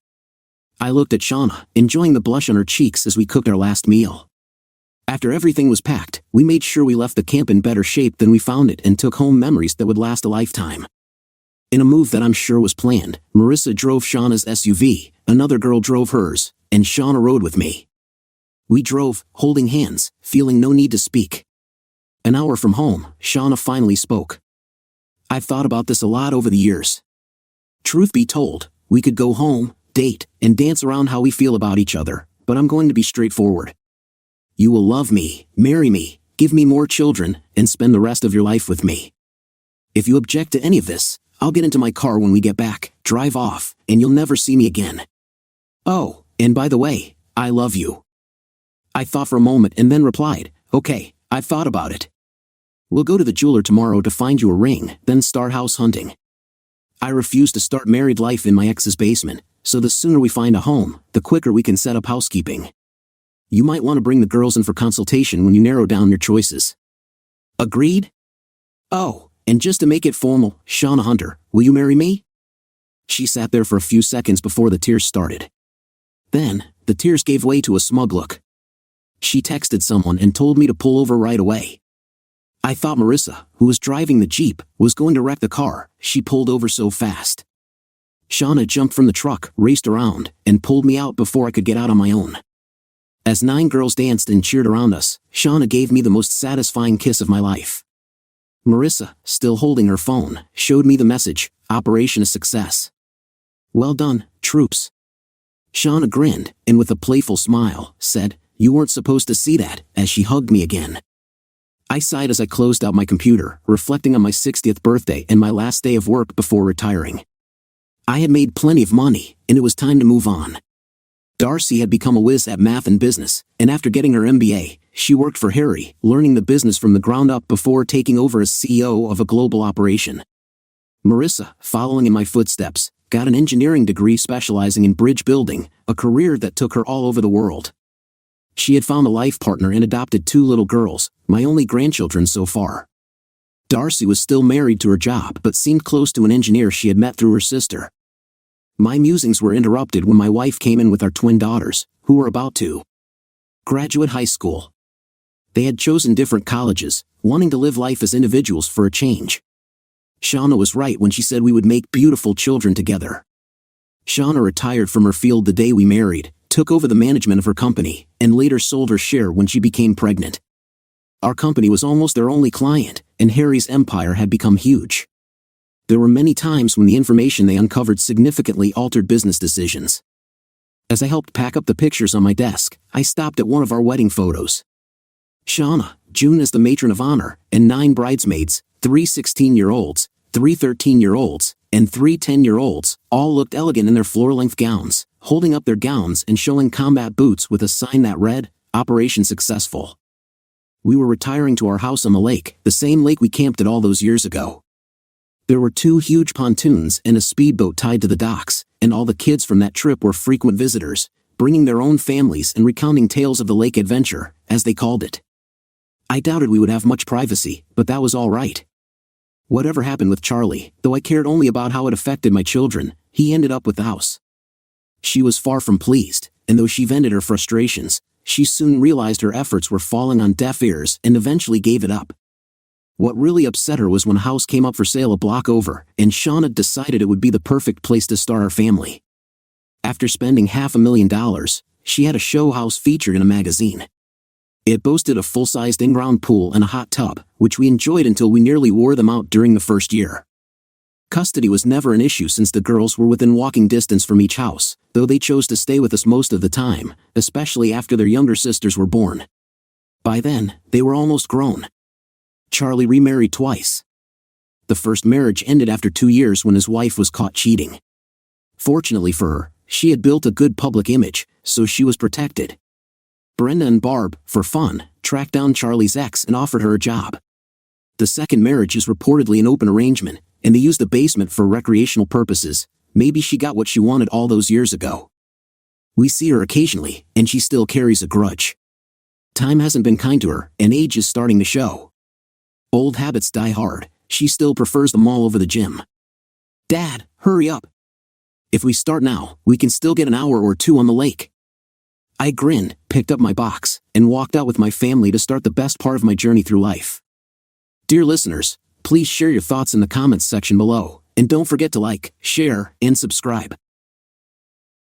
I looked at Shauna, enjoying the blush on her cheeks as we cooked our last meal. After everything was packed, we made sure we left the camp in better shape than we found it and took home memories that would last a lifetime. In a move that I'm sure was planned, Marissa drove Shauna's SUV, another girl drove hers, and Shauna rode with me. We drove, holding hands, feeling no need to speak. An hour from home, Shauna finally spoke. "I've thought about this a lot over the years. Truth be told, we could go home, date, and dance around how we feel about each other, but I'm going to be straightforward. You will love me, marry me, give me more children, and spend the rest of your life with me. If you object to any of this, I'll get into my car when we get back, drive off, and you'll never see me again. Oh, and by the way, I love you." I thought for a moment and then replied, "Okay, I've thought about it. We'll go to the jeweler tomorrow to find you a ring, then start house hunting. I refuse to start married life in my ex's basement, so the sooner we find a home, the quicker we can set up housekeeping. You might want to bring the girls in for consultation when you narrow down your choices." Agreed? "Oh, and just to make it formal, Shauna Hunter, will you marry me?" She sat there for a few seconds before the tears started. Then, the tears gave way to a smug look. She texted someone and told me to pull over right away. I thought Marissa, who was driving the Jeep, was going to wreck the car. She pulled over so fast. Shauna jumped from the truck, raced around, and pulled me out before I could get out on my own. As 9 girls danced and cheered around us, Shauna gave me the most satisfying kiss of my life. Marissa, still holding her phone, showed me the message, "Operation a success." "Well done, troops." Shauna grinned, and with a playful smile, said, "You weren't supposed to see that," as she hugged me again. I sighed as I closed out my computer, reflecting on my 60th birthday and my last day of work before retiring. I had made plenty of money, and it was time to move on. Darcy had become a whiz at math and business, and after getting her MBA, she worked for Harry, learning the business from the ground up before taking over as CEO of a global operation. Marissa, following in my footsteps, got an engineering degree specializing in bridge building, a career that took her all over the world. She had found a life partner and adopted 2 little girls, my only grandchildren so far. Darcy was still married to her job but seemed close to an engineer she had met through her sister. My musings were interrupted when my wife came in with our twin daughters, who were about to graduate high school. They had chosen different colleges, wanting to live life as individuals for a change. Shauna was right when she said we would make beautiful children together. Shauna retired from her field the day we married, took over the management of her company, and later sold her share when she became pregnant. Our company was almost their only client, and Harry's empire had become huge. There were many times when the information they uncovered significantly altered business decisions. As I helped pack up the pictures on my desk, I stopped at one of our wedding photos. Shauna, June as the matron of honor, and 9 bridesmaids, 3 16-year-olds, 3 13-year-olds, and 3 10-year-olds, all looked elegant in their floor-length gowns, holding up their gowns and showing combat boots with a sign that read, "Operation Successful." We were retiring to our house on the lake, the same lake we camped at all those years ago. There were 2 huge pontoons and a speedboat tied to the docks, and all the kids from that trip were frequent visitors, bringing their own families and recounting tales of the lake adventure, as they called it. I doubted we would have much privacy, but that was all right. Whatever happened with Charlie, though I cared only about how it affected my children, he ended up with the house. She was far from pleased, and though she vented her frustrations, she soon realized her efforts were falling on deaf ears and eventually gave it up. What really upset her was when a house came up for sale a block over, and Shauna decided it would be the perfect place to start our family. After spending $500,000, she had a show house featured in a magazine. It boasted a full-sized in-ground pool and a hot tub, which we enjoyed until we nearly wore them out during the first year. Custody was never an issue since the girls were within walking distance from each house, though they chose to stay with us most of the time, especially after their younger sisters were born. By then, they were almost grown. Charlie remarried twice. The first marriage ended after 2 years when his wife was caught cheating. Fortunately for her, she had built a good public image, so she was protected. Brenda and Barb, for fun, tracked down Charlie's ex and offered her a job. The second marriage is reportedly an open arrangement, and they used the basement for recreational purposes. Maybe she got what she wanted all those years ago. We see her occasionally, and she still carries a grudge. Time hasn't been kind to her, and age is starting to show. Old habits die hard. She still prefers the mall over the gym. "Dad, hurry up. If we start now, we can still get an hour or 2 on the lake." I grinned, picked up my box, and walked out with my family to start the best part of my journey through life. Dear listeners, please share your thoughts in the comments section below, and don't forget to like, share, and subscribe.